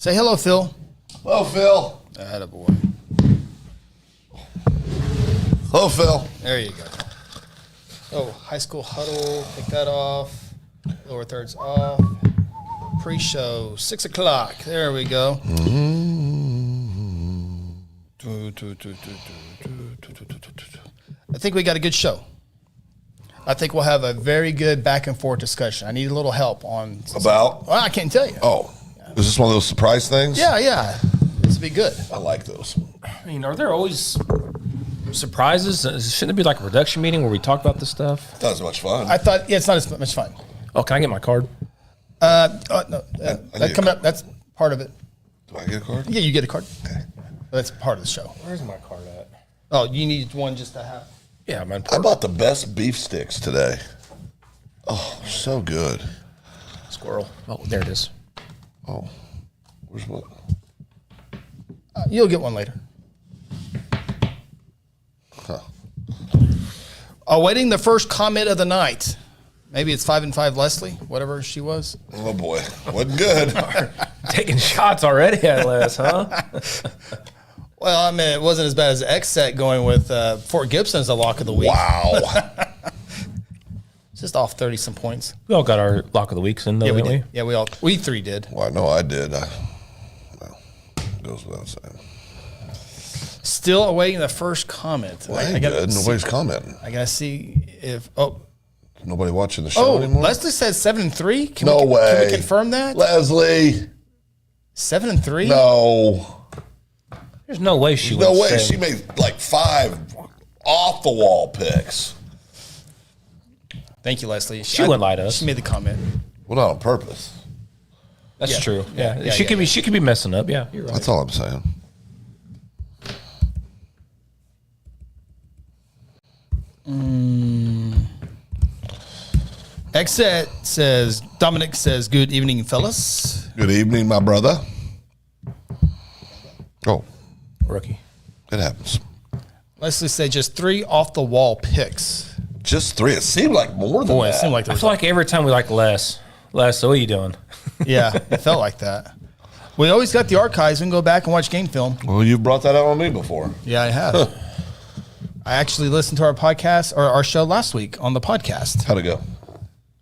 Say hello, Phil. Hello, Phil. Attaboy. Hello, Phil. There you go. Oh, High School Huddle. Take that off. Lower thirds off. Pre-show, 6 o'clock. There we go. I think we got a good show. I think we'll have a very good back and forth discussion. I need a little help on About? Well, I can't tell you. Oh, is this one of those surprise things? Yeah. This will be good. I like those. I mean, are there always surprises? Shouldn't it be like a production meeting where we talk about this stuff? Not as much fun. I thought, it's not as much fun. Oh, can I get my card? No, that coming up. That's part of it. Do I get a card? Yeah, you get a card. Okay. That's part of the show. Where's my card at? Oh, you need one just to have. Yeah, man. I bought the best beef sticks today. Oh, so good. Squirrel. Oh, there it is. Oh, where's what? You'll get one later. Huh. Awaiting the first comment of the night. Maybe it's 5 and 5 Leslie, whatever she was. Oh, boy. Wasn't good. Taking shots already at Les, huh? Well, I mean, it wasn't as bad as X-Set going with Fort Gibson as the lock of the week. Wow. Just off 30-some points. We all got our lock of the weeks in, though, Yeah, we didn't did. Yeah, we three did. Well, I know I did. Well, goes without saying. Still awaiting the first comment. Well, ain't good. Nobody's commenting. I got to see if, Nobody watching the show anymore? Leslie says 7-3. No way. Can we confirm that? Leslie. 7-3? No. There's no way she would No way. say. She made like 5 off-the-wall picks. Thank you, Leslie. She wouldn't lie to us. She made the comment. Well, not on purpose. That's Yeah. true. Yeah, Yeah, she could be messing up. Yeah, you're right. That's all I'm saying. X-Set says, Dominic says, good evening, fellas. Good evening, my brother. Oh, Rookie. it happens. Leslie said just 3 off-the-wall picks. Just 3. It seemed like more than Boy, that. it seemed like there I was feel like every time we like Les, what are you doing? Yeah, it felt like that. We always got the archives. We can go back and watch game film. Well, you brought that out on me before. Yeah, I have. I actually listened to our podcast or our show last week on the podcast. How'd it go?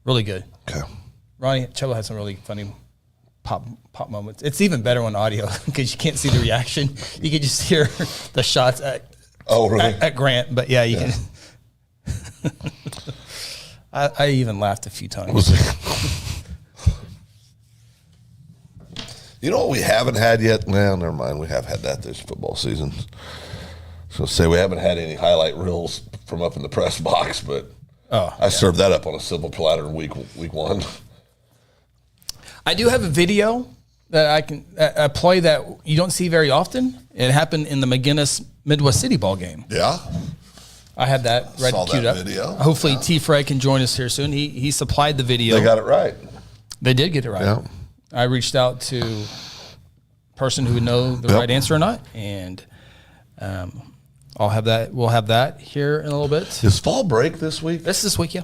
Really good. Okay. Ronnie Cello had some really funny pop moments. It's even better on audio because you can't see the reaction. You can just hear the shots at really? at Grant. But yeah, you can. I even laughed a few times. You know what we haven't had yet? Well, never mind. We have had that this football season. So say we haven't had any highlight reels from up in the press box, but I served that up on a silver platter in week 1. I do have a video that I can a play that you don't see very often. It happened in the McGinnis Midwest City ball game. Yeah. I had that ready Saw queued that up. video. Hopefully T. Fred can join us here soon. He supplied the video. They got it right. They did get it right. Yeah. I reached out to a person who would know the right answer or not, and I'll have that. We'll have that here in a little bit. Is fall break this week? This week, yeah.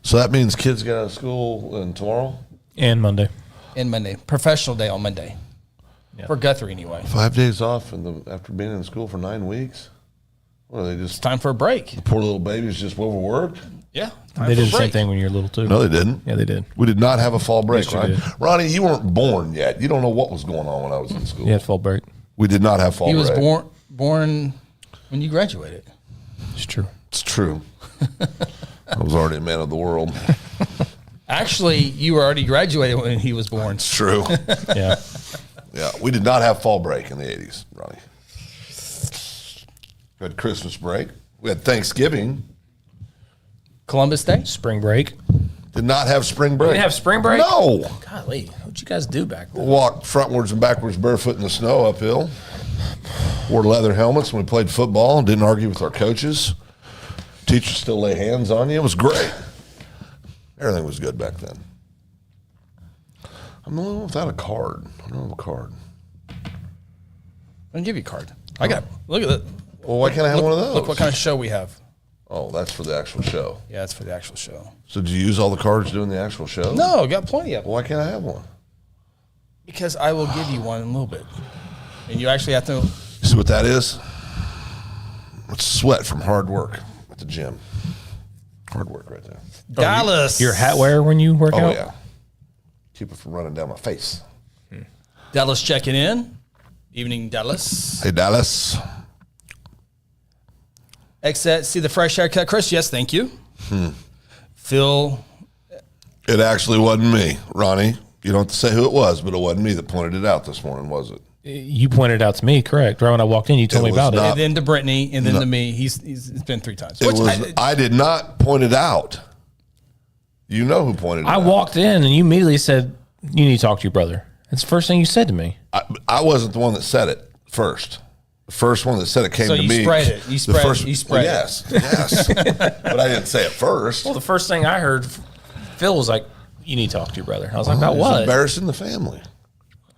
So that means kids get out of school tomorrow? And Monday. And Monday. Professional day on Monday. Yeah. For Guthrie, anyway. 5 days off after being in school for 9 weeks? What are they It's just, time for a break. the poor little babies just overworked? Yeah. They did the same thing when you were little, too. No, they didn't. Yeah, they did. We did not have a fall break, Yes, you right? did. Ronnie, you weren't born yet. You don't know what was going on when I was in school. You had fall break. We did not have fall He break. was born when you graduated. It's true. It's true. I was already a man of the world. Actually, you were already graduated when he was born. It's true. Yeah. Yeah, we did not have fall break in the 80s, Ronnie. We had Christmas break. We had Thanksgiving. Columbus Day? Spring break. Did not have spring break. You didn't have spring break? No. Golly, what'd you guys do back then? Walked frontwards and backwards barefoot in the snow uphill. Wore leather helmets when we played football and didn't argue with our coaches. Teachers still lay hands on you. It was great. Everything was good back then. I'm the only one without a card. I don't have a card. I'll give you a card. I got. Look at that. Well, why can't I have one of those? Look what kind of show we have. Oh, that's for the actual show. Yeah, it's for the actual show. So did you use all the cards doing the actual show? No, got plenty of them. Well, why can't I have one? Because I will give you one in a little bit. And you actually have to. See what that is? It's sweat from hard work at the gym. Hard work right there. Dallas. Your hat wear when you work out? Oh, yeah. Keep it from running down my face. Dallas checking in. Evening, Dallas. Hey, Dallas. Exit. See the fresh haircut, Chris? Yes, thank you. Phil. It actually wasn't me, Ronnie. You don't have to say who it was, but it wasn't me that pointed it out this morning, was it? You pointed it out to me, correct? Right when I walked in, you told me about it. And then to Brittany, and then to me. It's been 3 times. I did not point it out. You know who pointed it out. I walked in, and you immediately said, you need to talk to your brother. That's the first thing you said to me. I wasn't the one that said it first. The first one that said it came to me. So you spread it. You spread it. Yes. But I didn't say it first. Well, the first thing I heard, Phil was like, you need to talk to your brother. I was like, about what? Embarrassing the family.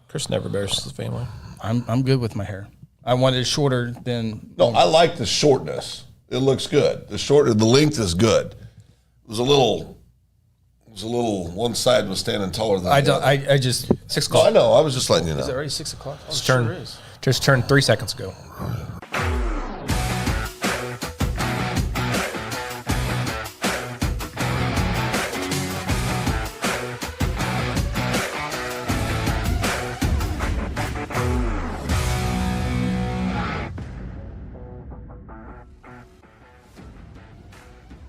Chris never embarrasses the family. I'm good with my hair. I wanted it shorter than. No, I like the shortness. It looks good. The length is good. It was a little one side was standing taller than the other. I just 6 Oh, I o'clock. know. I was just letting you know. Is it already 6 o'clock? Oh, Just turned 3 seconds ago.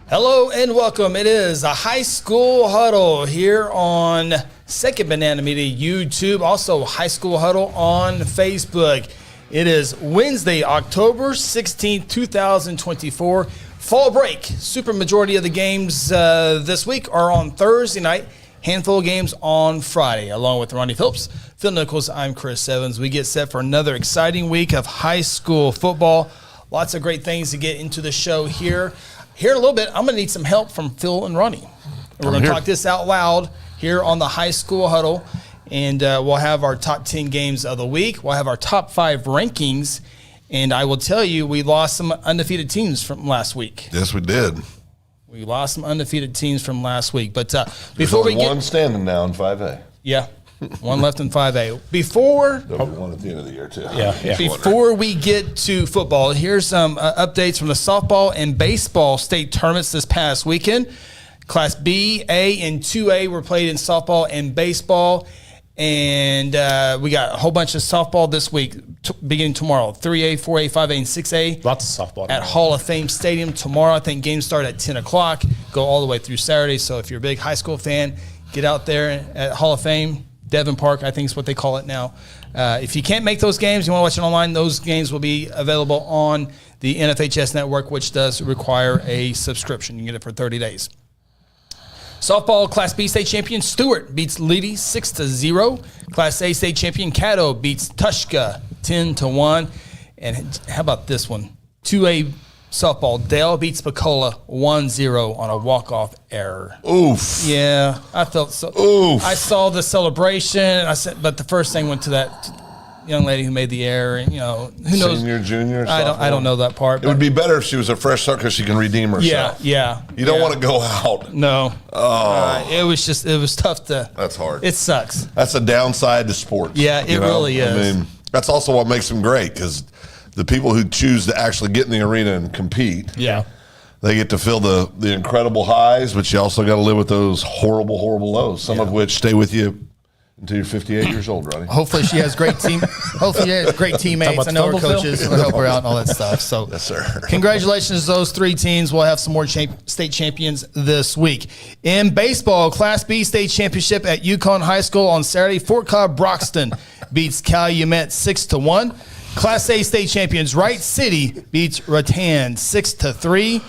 Hello and welcome. It is a High School Huddle here on Second Banana Media YouTube, also High School Huddle on Facebook. It is Wednesday, October 16th, 2024. Fall break. Super majority of the games this week are on Thursday night. Handful of games on Friday. Along with Ronnie Phillips, Phil Nichols, I'm Chris Evans. We get set for another exciting week of high school football. Lots of great things to get into the show here. Here in a little bit, I'm going to need some help from Phil and Ronnie. We're going to talk this out loud here on the High School Huddle, and we'll have our top 10 games of the week. We'll have our top 5 rankings, and I will tell you, we lost some undefeated teams from last week. Yes, we did. We lost some undefeated teams from last week. But There's before we only get one standing now in 5A. yeah, one left in 5A. Before There'll be one at the end of the year, too. Yeah. Before we get to football, here's some updates from the softball and baseball state tournaments this past weekend. Class B, A, and 2A were played in softball and baseball. And we got a whole bunch of softball this week, beginning tomorrow. 3A, 4A, 5A, and 6A. Lots of softball. At Hall of Fame Stadium tomorrow. I think games start at 10 o'clock, go all the way through Saturday. So if you're a big high school fan, get out there at Hall of Fame. Devon Park, I think is what they call it now. If you can't make those games, you want to watch it online, those games will be available on the NFHS network, which does require a subscription. You can get it for 30 days. Softball Class B state champion Stewart beats Leedy 6-0. Class A state champion Caddo beats Tushka 10-1. And how about this one? 2A softball Dale beats Picola 1-0 on a walk-off error. Oof. Yeah, I felt so. Oof. I saw the celebration. But the first thing went to that young lady who made the error, and who knows? Senior, junior, I don't know that part. It would be better if she was a fresh start because she can redeem herself. Yeah. You don't want to go out. No. Oh. It was tough to. That's hard. It sucks. That's a downside to sports. Yeah, it really is. I mean, that's also what makes them great because the people who choose to actually get in the arena and compete, Yeah. they get to feel the incredible highs, but you also got to live with those horrible, horrible lows, some of which stay with you until you're 58 years old, Ronnie. Hopefully she has great teammates. I know her the football coaches will help her out and all that stuff. So Yes, sir. Congratulations to those 3 teams. We'll have some more state champions this week. In baseball, Class B state championship at Yukon High School on Saturday. Fort Cobb Broxton beats Calumet 6-1. Class A state champions Wright City beats Rattan 6-3.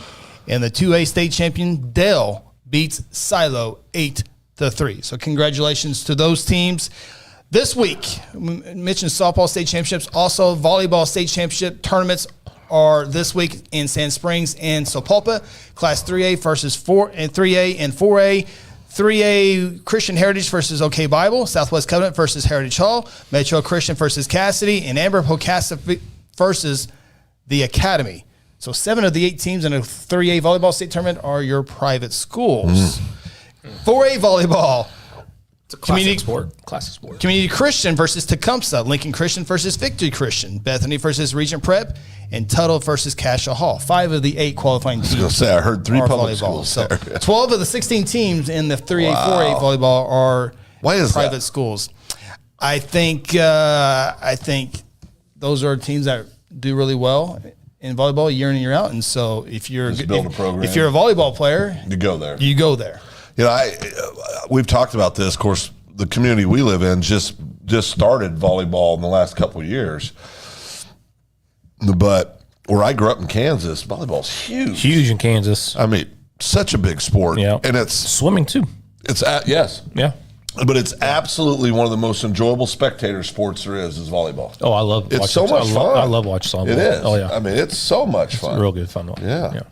And the 2A state champion Dale beats Silo 8-3. So congratulations to those teams. This week, we mentioned softball state championships. Also, volleyball state championship tournaments are this week in Sand Springs and Sapulpa. Class 3A versus 3A and 4A. 3A Christian Heritage versus OK Bible. Southwest Covenant versus Heritage Hall. Metro Christian versus Cassidy. And Amber Pocassa versus the Academy. So 7 of the 8 teams in a 3A volleyball state tournament are your private schools. 4A volleyball. Classic sport. Community Christian versus Tecumseh. Lincoln Christian versus Victory Christian. Bethany versus Regent Prep. And Tuttle versus Cassia Hall. 5 of the 8 qualifying teams. I was going to say, I heard 3 public volleyball. schools. So there. 12 of the 16 teams in the 3A, 4A volleyball are private schools. I think those are teams that do really well in volleyball year in and year out. And so if you're if you're a volleyball player, you go there. You go there. You know, we've talked about this. Of course, the community we live in just started volleyball in the last couple of years. But where I grew up in Kansas, volleyball's huge. Huge in Kansas. I mean, such a big sport. Yeah. And it's swimming too. Yes. Yeah. But it's absolutely one of the most enjoyable spectator sports there is volleyball. Oh, I love it's so much fun. I love watching volleyball. It is. Oh, yeah. I mean, it's so much fun. It's real good fun. Yeah.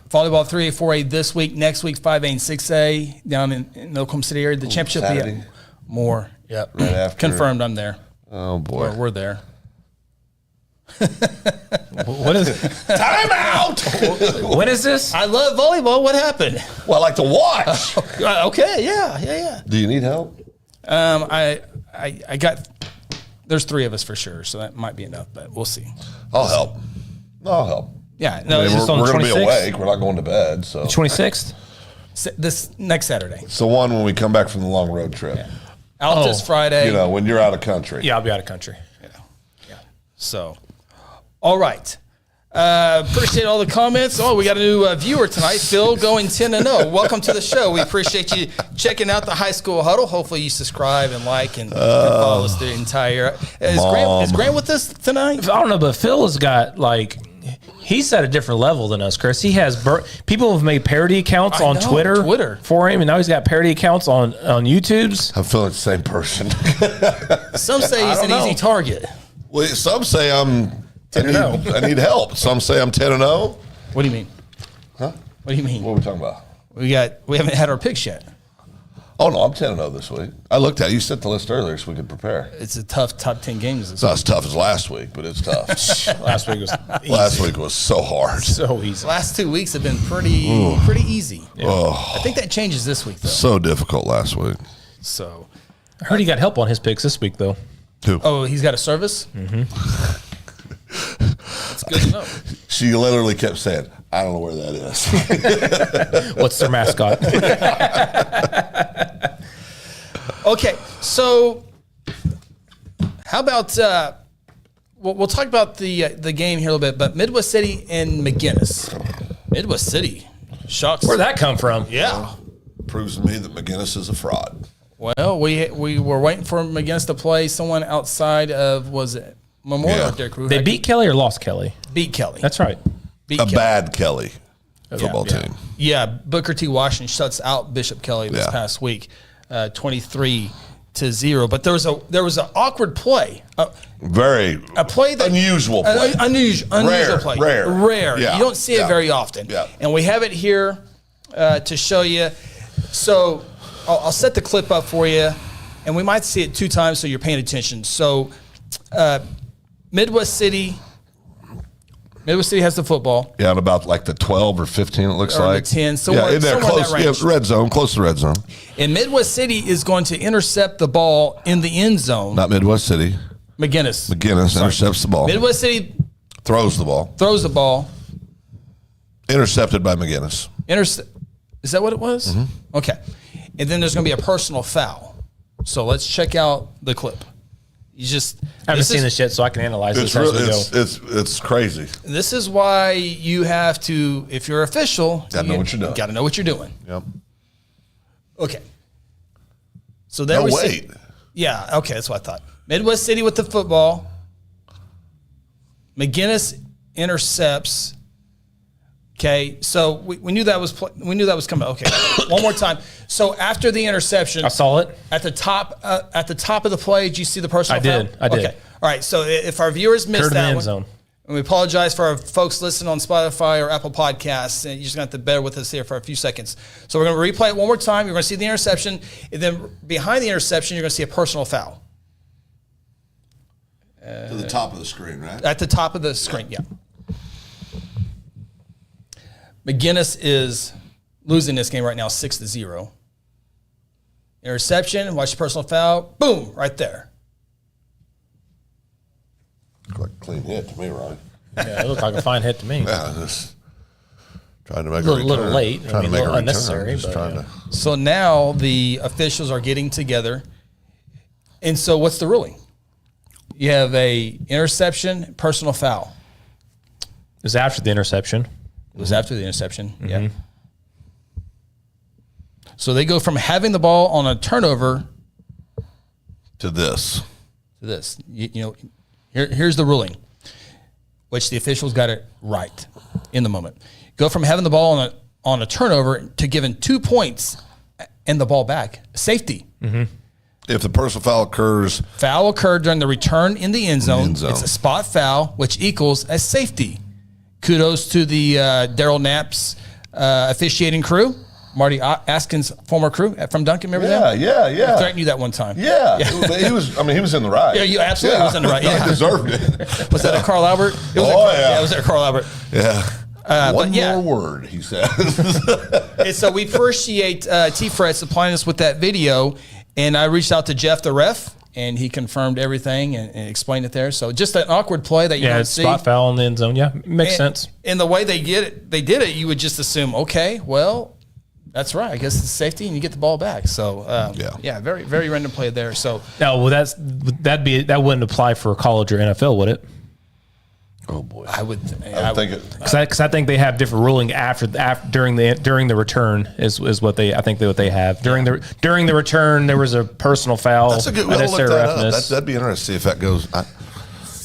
Volleyball 3A, 4A this week. Next week, 5A and 6A down in the Oklahoma City area. The championship will be more. Yep. Right after. Confirmed I'm there. Oh, boy. We're there. What is Time out? When is this? I love volleyball. What happened? Well, I like to watch. Okay, yeah. Do you need help? I got. There's 3 of us for sure, so that might be enough, but we'll see. I'll help. Yeah, no, it's we're just on the going to be 26th? awake. We're not going to bed. So 26th? this next Saturday. It's the one when we come back from the long road trip. Yeah. Out this Friday. You know, when you're out of country. Yeah, I'll be out of country. Yeah. So, all right. Appreciate all the comments. Oh, we got a new viewer tonight. Phil going 10-0. Welcome to the show. We appreciate you checking out the High School Huddle. Hopefully you subscribe and like and follow us the entire. Is Grant with us tonight? I don't know, but Phil has got he's at a different level than us, Chris. He has people have made parody accounts on Twitter for him, and now he's got parody accounts on YouTube's. I feel it's the same person. Some say he's an easy target. Well, some say I need help. Some say I'm 10-0. What do you mean? Huh? What do you mean? What are we talking about? We haven't had our picks yet. Oh, no, I'm 10-0 this week. I looked at it. You sent the list earlier so we could prepare. It's a tough top 10 games. It's not as tough as last week, but it's tough. Last week was easy. Last week was so hard. So easy. Last 2 weeks have been pretty easy. Yeah. Oh, I think that changes this week, though. so difficult last week. So, I heard he got help on his picks this week, though. Who? Oh, he's got a service? Mm-hmm. That's good to know. She literally kept saying, I don't know where that is. What's their mascot? Okay, so how about we'll talk about the game here a little bit, but Midwest City and McGinnis. Midwest City, shocks. Where'd that come from? Yeah. Proves to me that McGinnis is a fraud. Well, we were waiting for McGinnis to play someone outside of, was it Memorial? Yeah. They beat Kelly or lost Kelly? Beat Kelly. That's right. Beat A Kelly. bad Kelly football team. Yeah, Booker T. Washington shuts out Bishop Kelly this Yeah. past week, 23-0. But there was an awkward play. Very A play that unusual play. Unusual play. Rare. Yeah. You don't see it very often. Yeah. And we have it here to show you. So I'll set the clip up for you, and we might see it 2 times so you're paying attention. So Midwest City has the football. Yeah, and about like the 12 or 15, it looks Or like. the 10, yeah, somewhere in there, in close. that range. Yeah, red zone, close to red zone. And Midwest City is going to intercept the ball in the end zone. Not Midwest City. McGinnis intercepts the ball. Midwest City Throws the ball. throws the ball. Intercepted by McGinnis. Is that what it was? Mm-hmm. Okay. And then there's going to be a personal foul. So let's check out the clip. I haven't seen this yet, so I can analyze It's this as really, we go. it's crazy. This is why you have to, if you're official, Gotta know what you're doing. Got to know what you're doing. Yep. Okay. So there No, we wait. see. Yeah. Okay, that's what I thought. Midwest City with the football. McGinnis intercepts. Okay, so we knew that was coming. Okay, one more time. So after the interception, I saw it. at the top of the play. Did you see the personal foul? I did. Okay, all right. So if our viewers missed Curve in the that end one, zone. and we apologize for our folks listening on Spotify or Apple Podcasts, and you're just going to have to bear with us here for a few seconds. So we're going to replay it one more time. You're going to see the interception, and then behind the interception, you're going to see a personal foul. To the top of the screen, right? At the top of the screen, yeah. McGinnis is losing this game right now 6-0. interception, watch the personal foul, boom, right there. Looked like a clean hit to me, Ronnie. Yeah, it looked like a fine hit to me. Yeah, just trying to make a little late. Trying to make a little unnecessary. return. So now the officials are getting together. And so what's the ruling? You have a interception, personal foul. It was after the interception. It was after the interception, yeah. So they go from having the ball on a turnover to this. Here's the ruling, which the officials got it right in the moment. Go from having the ball on a turnover to giving 2 points and the ball back. Safety. Mm-hmm. If the personal foul occurs. Foul occurred during the return in the end zone. It's a spot foul, which equals a safety. Kudos to the Daryl Knapp's officiating crew. Marty Askin's former crew from Duncan, remember that? Yeah. I threatened you that one time. Yeah. He was in the right. Yeah, you absolutely was in the right. Yeah. He deserved it. Was that a Carl Albert? Yeah, it was a Carl Albert. Yeah. One more word, he said. And so we appreciate T-Fred supplying us with that video. And I reached out to Jeff, the ref, and he confirmed everything and explained it there. So just an awkward play that you don't see. Spot foul in the end zone. Yeah, makes sense. And the way they did it, you would just assume, okay, well, that's right. I guess it's safety, and you get the ball back. So very, very random play there. So that wouldn't apply for college or NFL, would it? Oh boy, I would think it because I think they have different ruling after during the return is what they have during the return. There was a personal foul. That's a good way to look that up. That'd be interesting if that goes.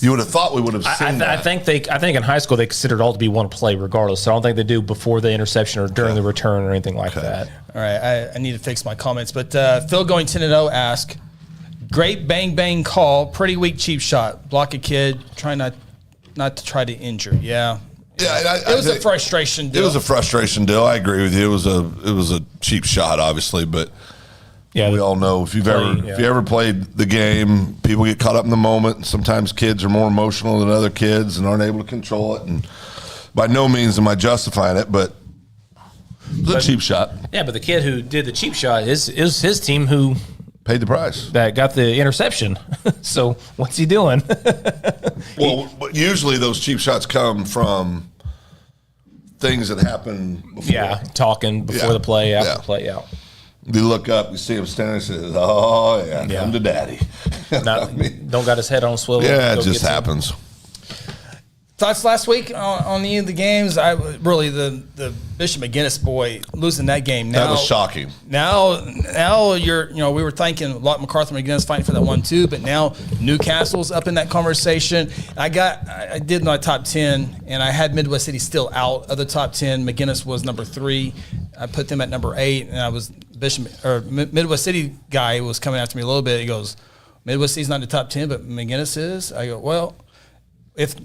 You would have thought we would have seen that. I think in high school they consider it all to be one play regardless. So I don't think they do before the interception or during the return or anything like that. All right, I need to fix my comments. But Phil going 10-0 asked, great bang bang call, pretty weak cheap shot, block a kid, try not to try to injure. Yeah. It was a frustration deal. It was a frustration deal. I agree with you. It was a cheap shot, obviously, but we all know if you ever played the game, people get caught up in the moment. Sometimes kids are more emotional than other kids and aren't able to control it. And by no means am I justifying it, but it was a cheap shot. Yeah, but the kid who did the cheap shot is his team who paid the price. That got the interception. So what's he doing? Well, usually those cheap shots come from things that happen before. Yeah, talking before the play, after the play, You look up, you see him standing and says, oh, come to daddy. Don't got his head on a swivel. Yeah, it just happens. Thoughts last week on any of the games? The Bishop McGinnis boy losing that game. Now, that was shocking. Now we were thinking Locke MacArthur McGinnis fighting for that 1-2, but now Newcastle's up in that conversation. I did my top 10, and I had Midwest City still out of the top 10. McGinnis was number 3. I put them at number 8, and I was Midwest City guy was coming after me a little bit. He goes, Midwest City's not in the top 10, but McGinnis is. I go, well, if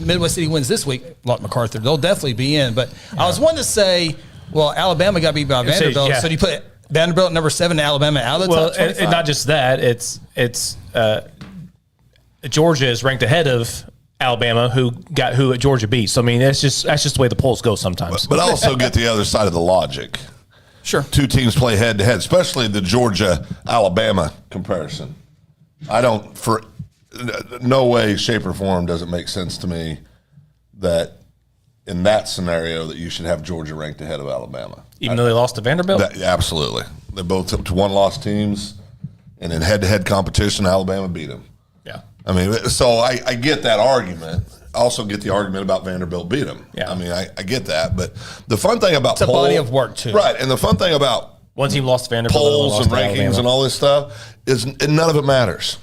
Midwest City wins this week, Locke MacArthur, they'll definitely be in. But I was wanting to say, well, Alabama got beat by Vanderbilt, so do you put Vanderbilt number 7 and Alabama out of the top 25? And not just that, it's Georgia is ranked ahead of Alabama, who Georgia beat. So I mean, that's just the way the polls go sometimes. But I also get the other side of the logic. Sure, 2 teams play head to head, especially the Georgia Alabama comparison. No way, shape, or form does it make sense to me that in that scenario that you should have Georgia ranked ahead of Alabama. Even though they lost to Vanderbilt? Absolutely. They're both to one-loss teams, and in head-to-head competition, Alabama beat them. Yeah. I mean, so I get that argument. I also get the argument about Vanderbilt beat them. Yeah. I mean, I get that. But the fun thing about it's a body of work, too. Right, and the fun thing about one team lost to Vanderbilt, polls and rankings and all this stuff is none of it matters.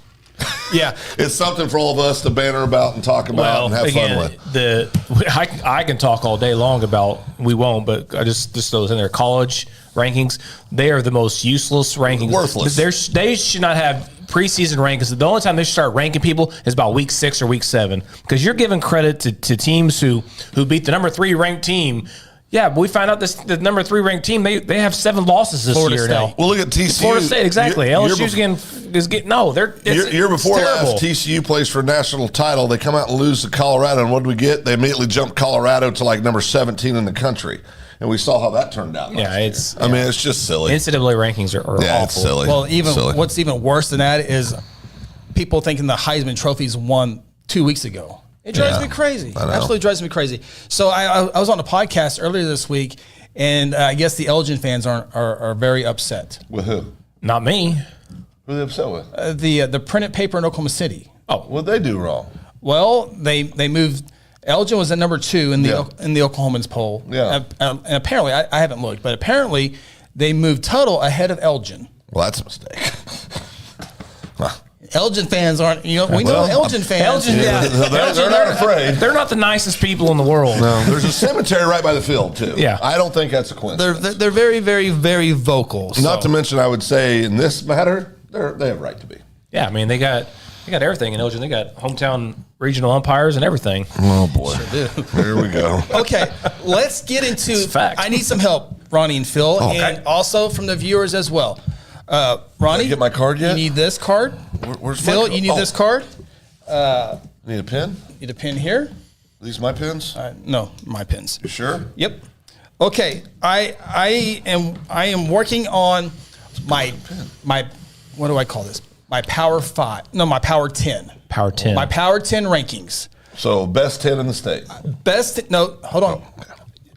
Yeah, it's something for all of us to banter about and talk about and have fun with. I can talk all day long about. We won't, but I just those in there. College rankings, they are the most useless rankings. Worthless. They should not have preseason rankings. The only time they should start ranking people is about week 6 or week 7, because you're giving credit to teams who beat the number 3 ranked team. Yeah, but we find out the number 3 ranked team, they have 7 losses this year now. Well, look at TCU. Florida State, exactly. LSU's getting is getting Year before terrible. last, TCU plays for a national title. They come out and lose to Colorado, and what do we get? They immediately jump Colorado to like number 17 in the country, and we saw how that turned out. Yeah, it's. I mean, it's just silly. NCAA rankings are awful. It's silly. Well, even Silly. what's even worse than that is people thinking the Heisman Trophy's won 2 weeks ago. It drives me crazy. I know. Absolutely drives me crazy. So I was on a podcast earlier this week, and I guess the Elgin fans are very upset. With who? Not me. Who are they upset with? The printed paper in Oklahoma City. Oh, What they do wrong? Well, they moved. Elgin was at number 2 in the Oklahomans poll. Yeah. And apparently, I haven't looked, but apparently they moved Tuttle ahead of Elgin. Well, that's a mistake. Elgin fans aren't, we know Elgin fans. Elgin, yeah. They're not afraid. They're not the nicest people in the world. No, there's a cemetery right by the field, too. Yeah. I don't think that's a coincidence. They're very, very, very vocal. Not to mention, I would say, in this matter, they have a right to be. Yeah, I mean they got everything in Elgin. They got hometown regional umpires and everything. Oh, boy. Here we go. Okay, let's get into. It's a fact. I need some help, Ronnie and Phil, and also from the viewers as well. Ronnie, Get my card yet? You need this card. Where's Phil, my you need this card. Need a pen? Need a pin here. These my pens? No, my pins. You sure? Yep. Okay, I am working on my what do I call this? My Power 5. No, my Power 10. Power 10. My Power 10 rankings. So, best 10 in the state. No, hold on. Okay.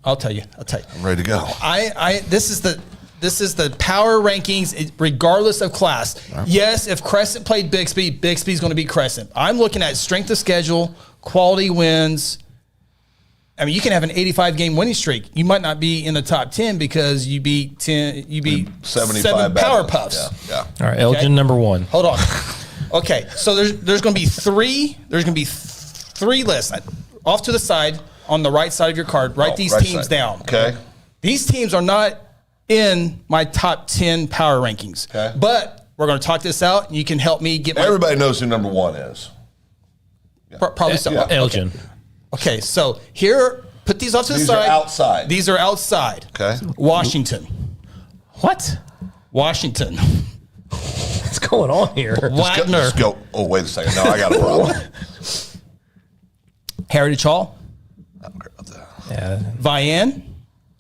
I'll tell you. I'm ready to go. This is the power rankings regardless of class. Yes, if Crescent played Bixby, Bixby's going to beat Crescent. I'm looking at strength of schedule, quality wins. I mean, you can have an 85 game winning streak. You might not be in the top 10 because you beat 75 7 Power Puffs. Yeah. All right, Elgin Okay. number 1. Hold on. Okay, so there's going to be three. There's going to be 3 lists off to the side on the right side of your card. Write these right teams side. down. Okay. These teams are not in my top 10 power rankings. Okay. But we're going to talk this out. And you can help me get my Everybody knows who number 1 is. probably so. yeah. Elgin. Okay, so here, put these off to the These are side. outside. These are outside. Okay. Washington. What? Washington. What's going on here? Wagner. Just go. Oh, wait a second. No, I got a problem. Heritage Hall. I don't care about that. Yeah. Vian.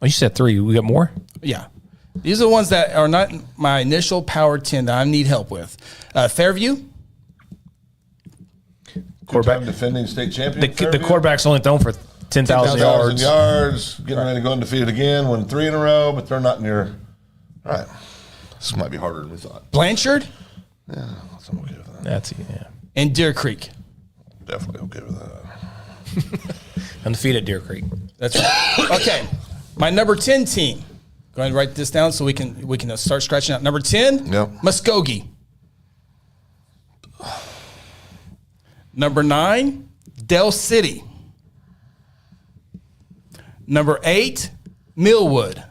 Oh, you said 3. We got more? Yeah. These are the ones that are not my initial power 10 that I need help with. Fairview. Quarterback defending state champion. The quarterback's only thrown for 10,000 yards. yards. Getting ready to go undefeated again. Won 3 in a row, but they're not near. All right. This might be harder than we thought. Blanchard. Yeah, I'm okay with that. That's And Deer Creek. Definitely okay with that. undefeated Deer Creek. That's right. Okay. My number 10 team. Go ahead and write this down so we can start scratching out. Number 10, Yep. Muskogee. Number 9, Del City. Number 8, Millwood.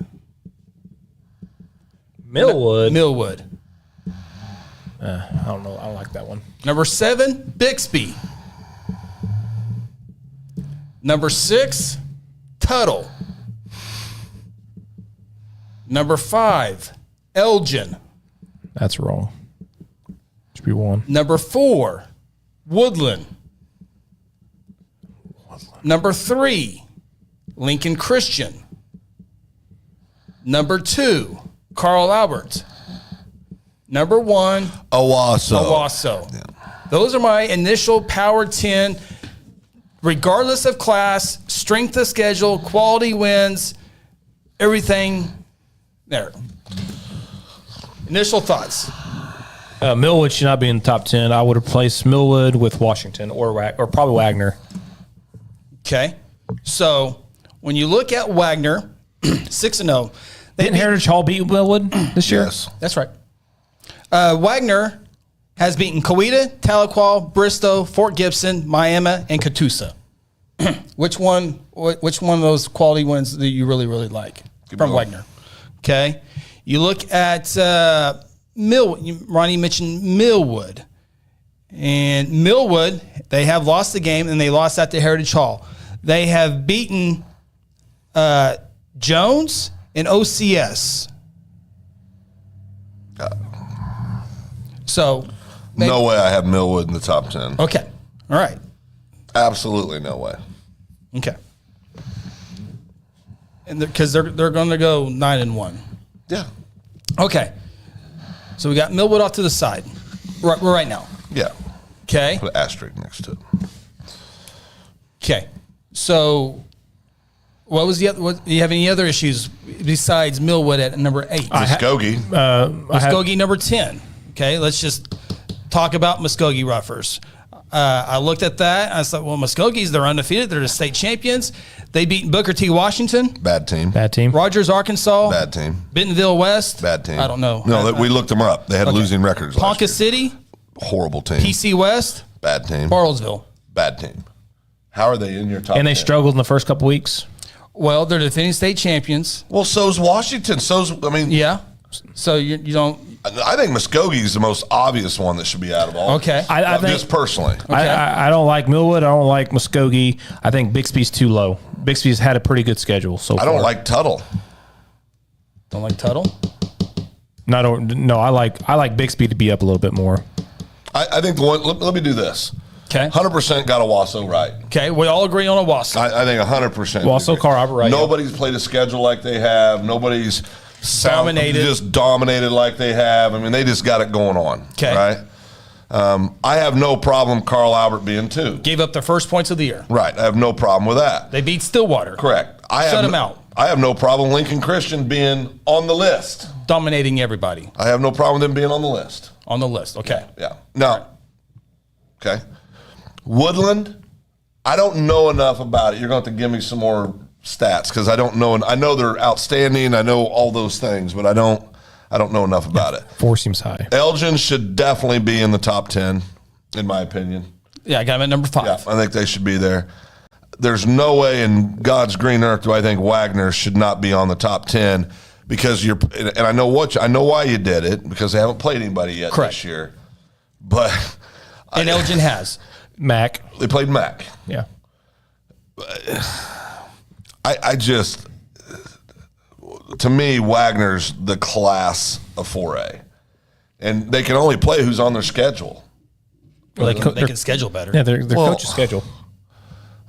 Millwood. I don't know. I don't like that one. Number 7, Bixby. Number 6, Tuttle. Number 5, Elgin. That's wrong. Should be 1. Number 4, Woodland. Number 3, Lincoln Christian. Number 2, Carl Albert. Number 1, Owasso. Those are my initial power 10, regardless of class, strength of schedule, quality wins, everything there. Initial thoughts. Millwood should not be in the top 10. I would have placed Millwood with Washington or probably Wagner. Okay. So when you look at Wagner, 6-0. Didn't Heritage Hall beat Millwood this year? Yes. That's right. Wagner has beaten Coweta, Tahlequah, Bristow, Fort Gibson, Miami, and Catoosa. Which one of those quality wins do you really, really like from Wagner? Okay. You look at Ronnie mentioned Millwood. And Millwood, they have lost the game, and they lost at the Heritage Hall. They have beaten Jones and OCS. So maybe? No way I have Millwood in the top 10. Okay. All right. Absolutely no way. Okay. And because they're going to go 9-1. Yeah. Okay. So we got Millwood off to the side right now. Yeah. Okay. Put an asterisk next to it. Okay. So what was the other? Do you have any other issues besides Millwood at number 8? Muskogee. Muskogee number 10. Okay. Let's just talk about Muskogee Ruffers. I looked at that. I thought, well, Muskogee's, they're undefeated. They're the state champions. They beat Booker T. Washington. Bad team. Bad team. Rogers, Arkansas. Bad team. Bentonville West. Bad team. I don't know. No, we looked them up. They had losing records last Ponca year. City. Horrible team. PC West. Bad team. Bartlesville. Bad team. How are they in your top And they 10? struggled in the first couple weeks. Well, they're defending state champions. Well, so's Washington. Yeah. So you don't. I think Muskogee's the most obvious one that should be out of all. Okay. I think just personally. I don't like Millwood. I don't like Muskogee. I think Bixby's too low. Bixby's had a pretty good schedule so far. I don't like Tuttle. Don't like Tuttle? No, I like Bixby to be up a little bit more. I think the one. Let me do this. Okay. 100% got Owasso right. Okay. We all agree on Owasso. I think 100%. Owasso, Carl Albert, right? Nobody's played a schedule like they have. Nobody's dominated like they have. I mean, they just got it going on. Okay. Right. I have no problem Carl Albert being 2. Gave up their first points of the year. Right. I have no problem with that. They beat Stillwater. Correct. Shut them out. I have no problem Lincoln Christian being on the list. Dominating everybody. I have no problem with them being on the list. On the list. Okay. Yeah. Now, okay. Woodland, I don't know enough about it. You're going to have to give me some more stats because I don't know. And I know they're outstanding. I know all those things, but I don't know enough about it. 4 seems high. Elgin should definitely be in the top 10, in my opinion. Yeah, I got them at number 5. Yeah, I think they should be there. There's no way in God's green earth do I think Wagner should not be on the top 10 because and I know why you did it because they haven't played anybody yet this year. But and Elgin has Mac. They played Mac. Yeah. I just, to me, Wagner's the class of 4A. And they can only play who's on their schedule. Well, they can schedule better. Yeah, their coach's schedule.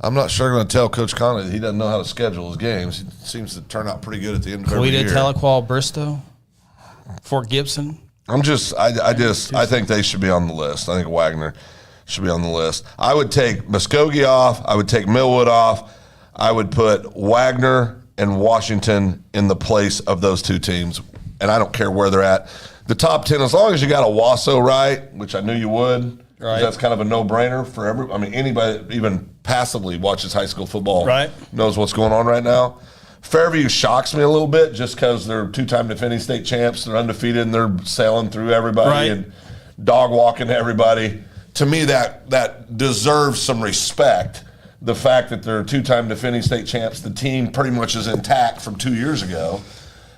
I'm not sure I'm going to tell Coach Conley that he doesn't know how to schedule his games. He seems to turn out pretty good at the end of every year. Tahlequah, Bristow, Fort Gibson. I think they should be on the list. I think Wagner should be on the list. I would take Muskogee off. I would take Millwood off. I would put Wagner and Washington in the place of those 2 teams, and I don't care where they're at. The top 10, as long as you got Owasso right, which I knew you would, right. That's kind of a no-brainer for anybody that even passively watches high school football knows what's going on right now. Fairview shocks me a little bit just because they're 2-time defending state champs. They're undefeated, and they're sailing through everybody and dog-walking everybody. To me, that deserves some respect. The fact that they're 2-time defending state champs, the team pretty much is intact from 2 years ago.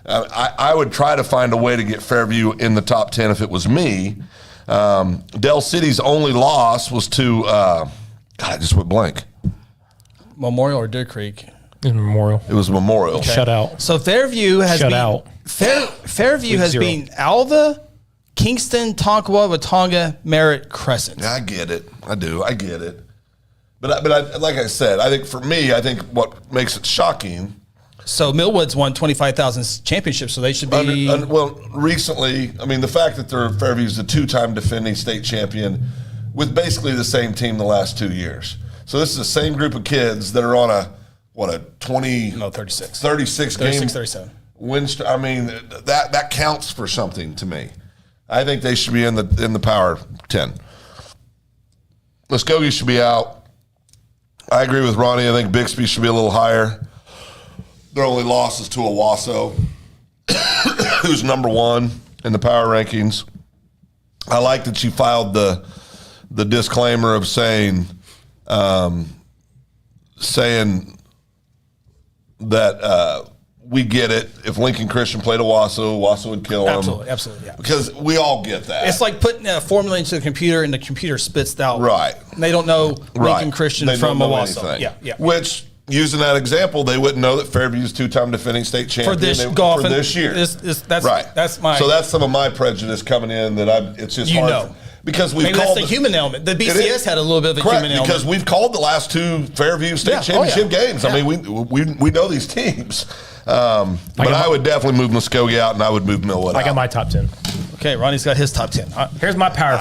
I would try to find a way to get Fairview in the top 10 if it was me. Del City's only loss was to, I just went blank. Memorial or Deer Creek? Memorial. It was Memorial. Okay. Shut out. So Fairview has Fairview has been Alva, Kingston, Tonkawa, Watonga, Merritt, Crescent. Yeah, I get it. I do. I get it. But I, like I said, I think for me, I think what makes it shocking. So Millwood's won 25,000 championships, so they should be. Well, recently, the fact that Fairview's the 2-time defending state champion with basically the same team the last 2 years. So this is the same group of kids that are on a 36 game 37 win. That counts for something to me. I think they should be in the Power 10. Muskogee should be out. I agree with Ronnie. I think Bixby should be a little higher. Their only loss is to Owasso, who's number 1 in the power rankings. I like that you filed the disclaimer of saying that we get it. If Lincoln Christian played Owasso would kill him. Absolutely, yeah. Because we all get that. It's like putting a formula into the computer and the computer spits out. Right. They don't know Lincoln Christian from Owasso. Yeah. Which, using that example, they wouldn't know that Fairview's 2-time defending state champion for this year. That's right. That's my. So that's some of my prejudice coming in that it's just hard. because we've Maybe called that's the human element. The BCS had a little bit of a human element. because we've called the last 2 Fairview State Championship games. Yeah. I mean, we know these teams. But I would definitely move Muskogee out, and I would move Millwood out. I got my top 10. Okay, Ronnie's got his top 10. Here's my power.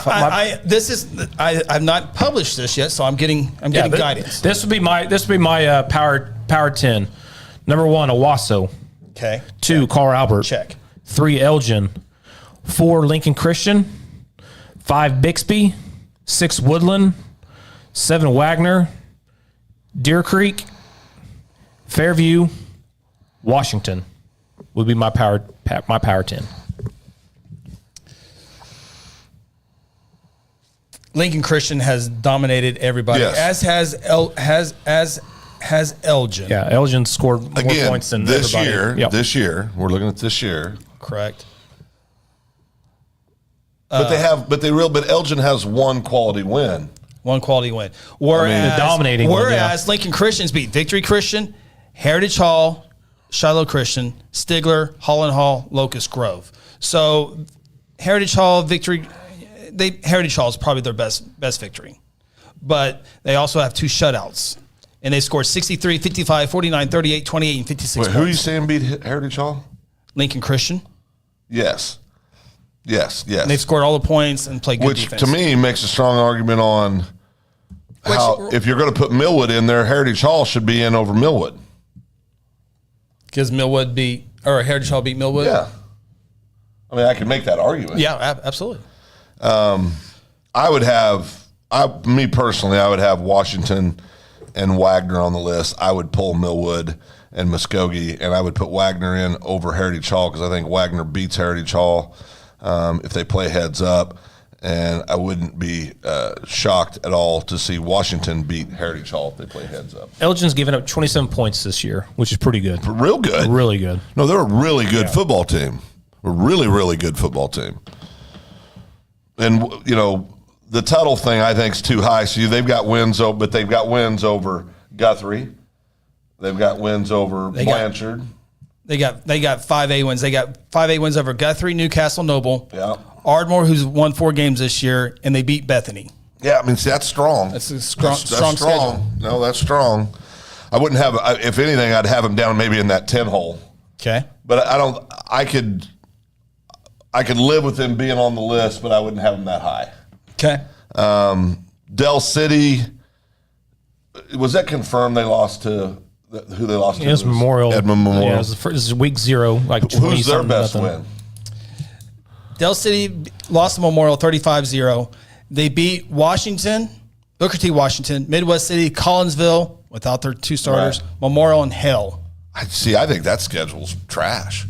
I've not published this yet, so I'm getting guidance. This would be my power 10. Number 1, Owasso. Okay. 2, Carl Albert. Check. 3, Elgin. 4, Lincoln Christian. 5, Bixby. 6, Woodland. 7, Wagner. Deer Creek. Fairview. Washington would be my power 10. Lincoln Christian has dominated everybody, Yes. as has Elgin. Yeah, Elgin scored more Again, points than this everybody. year. Yep. This year, we're looking at this year. Correct. But Elgin has one quality win. One quality win. Whereas, the dominating one, Whereas Lincoln Christians beat Victory Christian, Heritage Hall, Shiloh Christian, Stigler, Holland Hall, Locust Grove. So Heritage Hall victory, Heritage Hall is probably their best victory. But they also have 2 shutouts. And they scored 63, 55, 49, 38, 28, and 56 Wait, points. who are you saying beat Heritage Hall? Lincoln Christian. Yes. And They've scored all the points and played good which defense. to me makes a strong argument on how if you're going to put Millwood in there, Heritage Hall should be in over Millwood. Because Heritage Hall beat Millwood? Yeah. I mean, I can make that argument. Yeah, absolutely. Me personally, I would have Washington and Wagner on the list. I would pull Millwood and Muskogee, and I would put Wagner in over Heritage Hall because I think Wagner beats Heritage Hall if they play heads up. And I wouldn't be shocked at all to see Washington beat Heritage Hall if they play heads up. Elgin's given up 27 points this year, which is pretty good. Real good. Really good. No, they're a really good football team. A really, really good football team. And, the Tuttle thing I think is too high. So they've got wins, but they've got wins over Guthrie. They've got wins over Blanchard. They got 5A wins. They got 5A wins over Guthrie, Newcastle, Noble. Yeah. Ardmore, who's won 4 games this year, and they beat Bethany. Yeah, I mean, see, that's strong. That's a strong schedule. No, that's strong. I wouldn't have, if anything, I'd have them down maybe in that 10 hole. Okay. But I could live with them being on the list, but I wouldn't have them that high. Okay. Del City, was that confirmed they lost to, who they lost to? It was Memorial. Edmond Memorial. Yeah, this is week 0, like 20 Who's their best win? Del City lost to Memorial 35-0. They beat Washington, Booker T. Washington, Midwest City, Collinsville without their 2 starters, Right. Memorial, and Hale. I think that schedule's trash.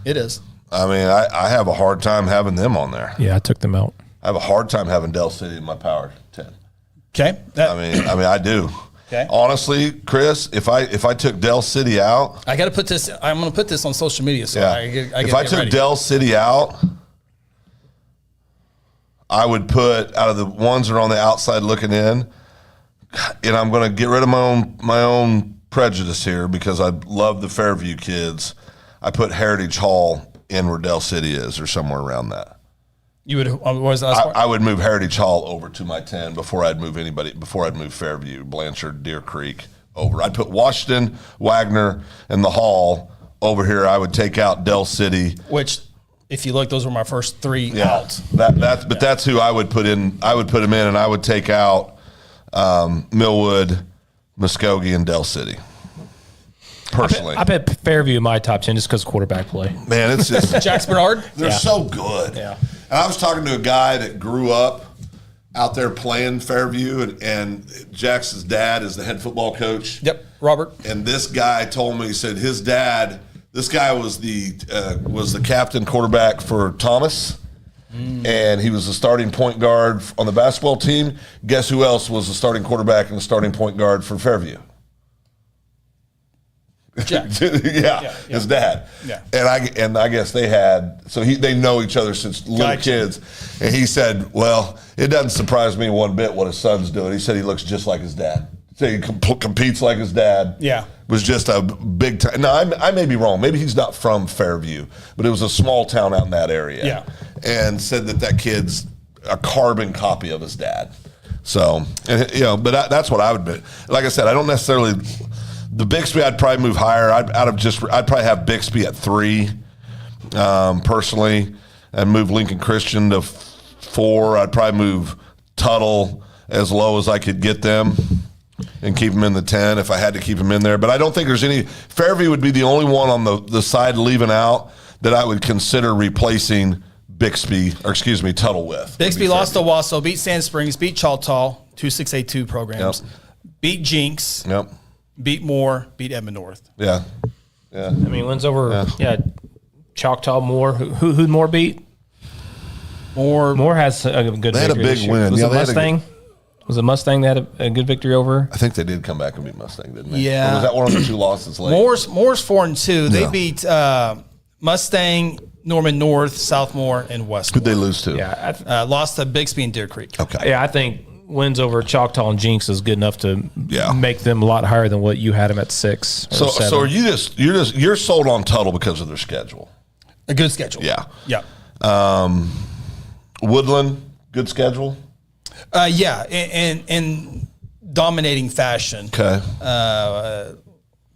It is. I mean, I have a hard time having them on there. Yeah, I took them out. I have a hard time having Del City in my power 10. Okay. I do. Okay. Honestly, Chris, if I took Del City out, I got to put this. I'm going to put this on social media. So yeah. if I took Del City out, I would put out of the ones that are on the outside looking in, and I'm going to get rid of my own prejudice here because I love the Fairview kids. I put Heritage Hall in where Del City is, or somewhere around that. You would. What was the last part? I would move Heritage Hall over to my 10 before I'd move Fairview, Blanchard, Deer Creek over. I'd put Washington, Wagner, and the Hall over here. I would take out Del City. Which, if you look, those were my first 3 out. That's who I would put in. I would put them in, and I would take out Millwood, Muskogee, and Del City. Personally, I bet Fairview in my top 10 just because of quarterback play. Man, it's just Jax Bernard. they're so good. Yeah. And I was talking to a guy that grew up out there playing Fairview, and Jax's dad is the head football coach. Yep, Robert. And this guy told me, he said his dad, this guy was the captain quarterback for Thomas, and he was the starting point guard on the basketball team. Guess who else was the starting quarterback and the starting point guard for Fairview? Jack. His dad. Yeah. And I guess they know each other since little kids. And he said, well, it doesn't surprise me one bit what his son's doing. He said he looks just like his dad. So he competes like his dad. Yeah. Was just a big time. Now, I may be wrong. Maybe he's not from Fairview, but it was a small town out in that area. Yeah. And said that kid's a carbon copy of his dad. So, but that's what I would be. Like I said, I don't necessarily the Bixby. I'd probably move higher. I'd probably have Bixby at 3, personally, and move Lincoln Christian to 4. I'd probably move Tuttle as low as I could get them and keep them in the 10 if I had to keep them in there. But I don't think there's any. Fairview would be the only one on the side leaving out that I would consider replacing Tuttle with. Bixby lost to Wasso, beat Sand Springs, beat Choctaw, 2-6-8-2 programs, beat Jinx, beat Moore, beat Edmond North. Yeah. I mean, wins over Choctaw, Moore. Who Moore beat? Moore has a good. They had a big win. Was it Mustang? Was it Mustang that had a good victory over? I think they did come back and beat Mustang, didn't they? Yeah. Or was that one of the 2 losses late? Moore's 4-2. They beat Mustang, Norman North, Southmore, and Westmore. Who'd they lose to? Yeah, lost to Bixby and Deer Creek. Okay. Yeah, I think wins over Choctaw and Jinx is good enough to make them a lot higher than what you had them at 6. Or 7. So are you're sold on Tuttle because of their schedule? A good schedule. Yeah. Woodland, good schedule. In dominating fashion. Okay.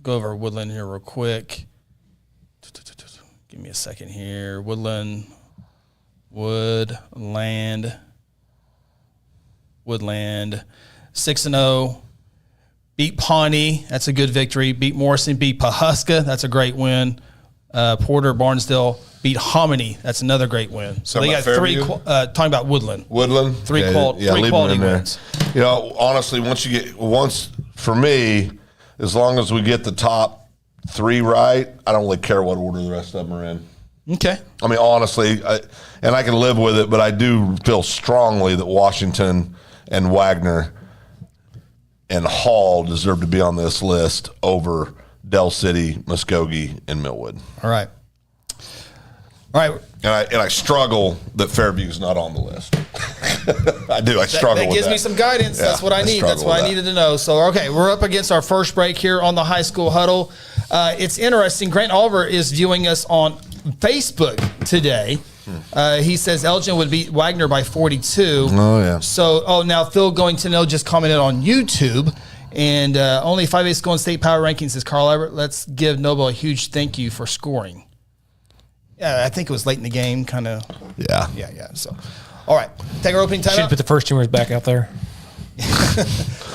Go over Woodland here real quick. Give me a second here. Woodland, 6-0. Beat Pawnee. That's a good victory. Beat Morrison. Beat Pawhuska. That's a great win. Porter, Barnesdale beat Hominy. That's another great win. So they got 3. Talking about Woodland. 3 quality wins. Honestly, for me, as long as we get the top 3 right, I don't really care what order the rest of them are in. Okay. I mean, honestly, and I can live with it, but I do feel strongly that Washington and Wagner and Hall deserve to be on this list over Del City, Muskogee, and Millwood. All right. And I struggle that Fairview's not on the list. I do. I struggle with that. That gives me some guidance. That's what I need. That's what I needed to know. So, okay, we're up against our first break here on the High School Huddle. It's interesting. Grant Oliver is viewing us on Facebook today. He says Elgin would beat Wagner by 42. Oh, yeah. So, now Phil Going to Know just commented on YouTube. And only 5A School and State Power Rankings, says Carl Everett. Let's give Noble a huge thank you for scoring. Yeah, I think it was late in the game, kind of. Yeah. So, all right, take our opening timeout. Should put the first teamers back out there.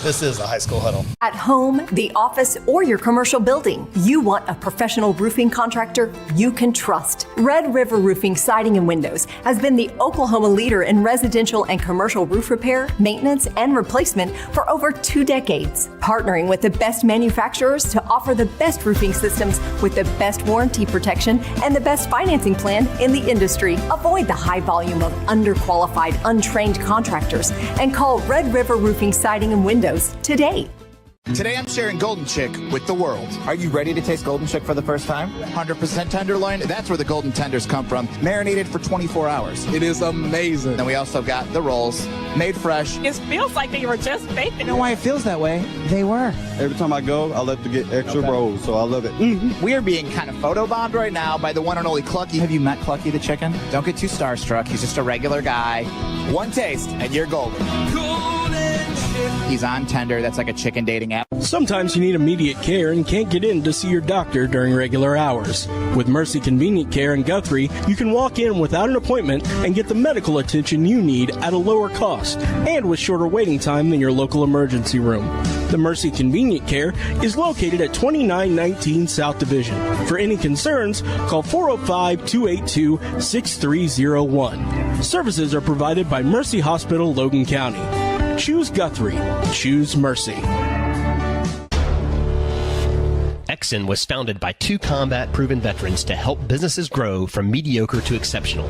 This is the High School Huddle. At home, the office, or your commercial building, you want a professional roofing contractor you can trust. Red River Roofing Siding and Windows has been the Oklahoma leader in residential and commercial roof repair, maintenance, and replacement for over 2 decades. Partnering with the best manufacturers to offer the best roofing systems with the best warranty protection and the best financing plan in the industry. Avoid the high volume of underqualified, untrained contractors and call Red River Roofing Siding and Windows today. Today I'm sharing Golden Chick with the world. Are you ready to taste Golden Chick for the first time? 100% tenderloin, that's where the golden tenders come from. Marinated for 24 hours. It is amazing. Then we also got the rolls, made fresh. It feels like they were just baked. You know why it feels that way? They were. Every time I go, I like to get extra rolls, so I love it. Mm-hmm. We are being kind of photobombed right now by the one and only Clucky. Have you met Clucky the chicken? Don't get too starstruck. He's just a regular guy. One taste and you're golden. He's on Tender. That's like a chicken dating app. Sometimes you need immediate care and can't get in to see your doctor during regular hours. With Mercy Convenient Care in Guthrie, you can walk in without an appointment and get the medical attention you need at a lower cost and with shorter waiting time than your local emergency room. The Mercy Convenient Care is located at 2919 South Division. For any concerns, call 405-282-6301. Services are provided by Mercy Hospital, Logan County. Choose Guthrie. Choose Mercy. Exxon was founded by 2 combat-proven veterans to help businesses grow from mediocre to exceptional.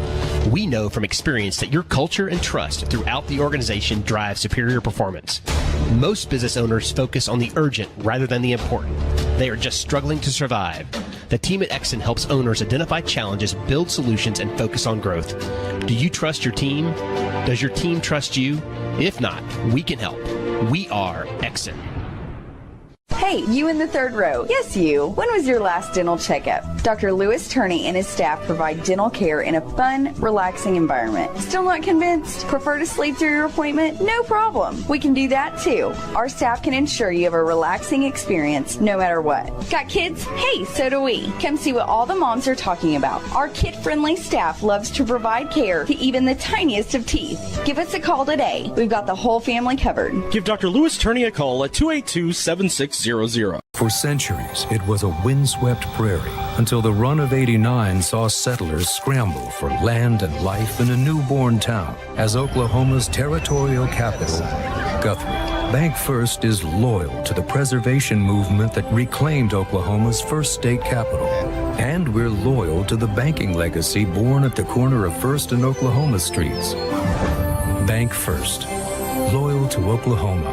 We know from experience that your culture and trust throughout the organization drive superior performance. Most business owners focus on the urgent rather than the important. They are just struggling to survive. The team at Exxon helps owners identify challenges, build solutions, and focus on growth. Do you trust your team? Does your team trust you? If not, we can help. We are Exxon. Hey, you in the third row. Yes, you. When was your last dental checkup? Dr. Louis Turney and his staff provide dental care in a fun, relaxing environment. Still not convinced? Prefer to sleep through your appointment? No problem. We can do that too. Our staff can ensure you have a relaxing experience no matter what. Got kids? Hey, so do we. Come see what all the moms are talking about. Our kid-friendly staff loves to provide care to even the tiniest of teeth. Give us a call today. We've got the whole family covered. Give Dr. Louis Turney a call at 282-7600. For centuries, it was a windswept prairie until the run of '89 saw settlers scramble for land and life in a newborn town as Oklahoma's territorial capital, Guthrie. Bank First is loyal to the preservation movement that reclaimed Oklahoma's first state capital. And we're loyal to the banking legacy born at the corner of First and Oklahoma streets. Bank First. Loyal to Oklahoma.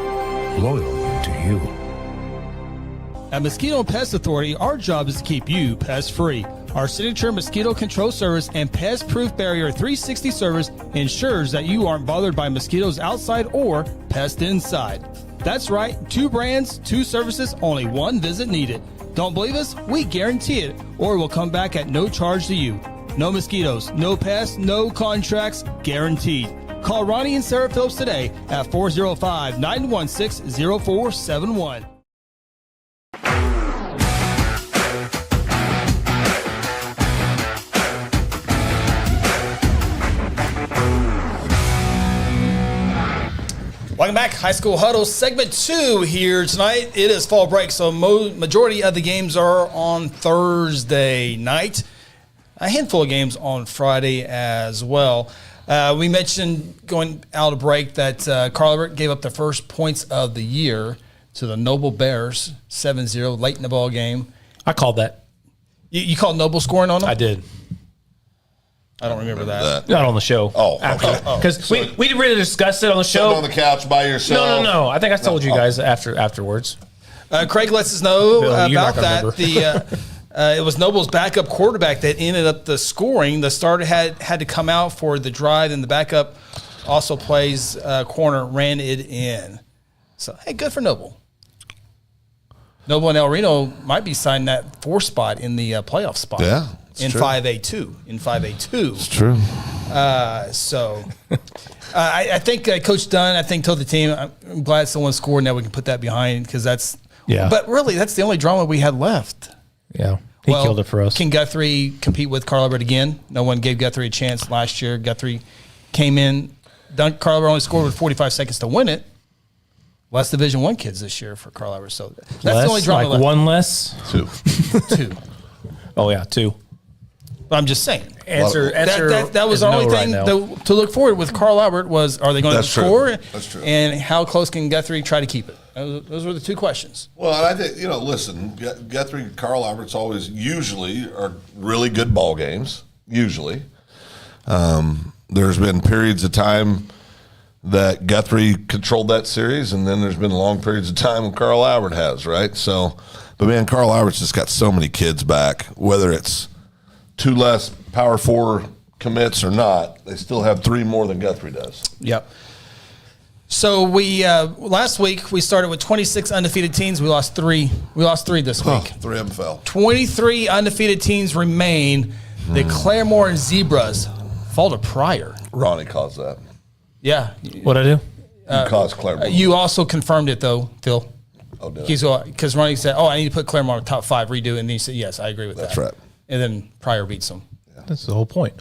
Loyal to you. At Mosquito and Pest Authority, our job is to keep you pest-free. Our signature mosquito control service and pest-proof barrier 360 service ensures that you aren't bothered by mosquitoes outside or pests inside. That's right, 2 brands, 2 services, only 1 visit needed. Don't believe us? We guarantee it, or we'll come back at no charge to you. No mosquitoes, no pests, no contracts, guaranteed. Call Ronnie and Sarah Phillips today at 405-916-0471. Welcome back, High School Huddle, segment 2 here tonight. It is fall break, so majority of the games are on Thursday night. A handful of games on Friday as well. We mentioned going out of break that Carl Everett gave up the first points of the year to the Noble Bears, 7-0, late in the ball game. I called that. You called Noble scoring on them? I did. I don't remember that. Not on the show. Oh, okay. Because we didn't really discuss it on the show. Sitting on the couch by yourself. No. I think I told you guys afterwards. Craig lets us know Bill, about that. It was Noble's backup quarterback that ended up the scoring. The starter had to come out for the drive, and the backup also plays corner, ran it in. So, hey, good for Noble. Noble and El Reno might be signing that 4 spot in the playoff spot. Yeah. In 5A2. It's true. I think Coach Dunn, told the team, I'm glad someone scored and that we can put that behind because that's – yeah. But really, that's the only drama we had left. Yeah. He killed it for us. Can Guthrie compete with Carl Everett again? No one gave Guthrie a chance last year. Guthrie came in. Carl Everett only scored with 45 seconds to win it. Less Division I kids this year for Carl Everett. So that's the only drama left. 1 less? 2. 2. Oh, yeah, 2. But I'm just saying. Answer that was the only thing to look forward with Carl Albert was, are they going to score? That's true. And how close can Guthrie try to keep it? Those were the 2 questions. Well, and I think, listen, Guthrie and Carl Albert's usually are really good ball games, usually. There's been periods of time that Guthrie controlled that series, and then there's been long periods of time when Carl Albert has, right? So, but man, Carl Albert's just got so many kids back, whether it's 2 less Power 4 commits or not, they still have 3 more than Guthrie does. Yep. So we last week we started with 26 undefeated teams. We lost 3. We lost 3 this week. 3 of them fell. 23 undefeated teams remain. The Claremore and Zebras fall to Pryor. Ronnie caused that. Yeah. What'd I do? You caused Claremore. You also confirmed it though, Phil. Oh, did because Ronnie said, "Oh, I need to put Claremore in the top 5, redo," and then he said, "Yes, I agree with that." That's right. And then Pryor beats them. Yeah. That's the whole point.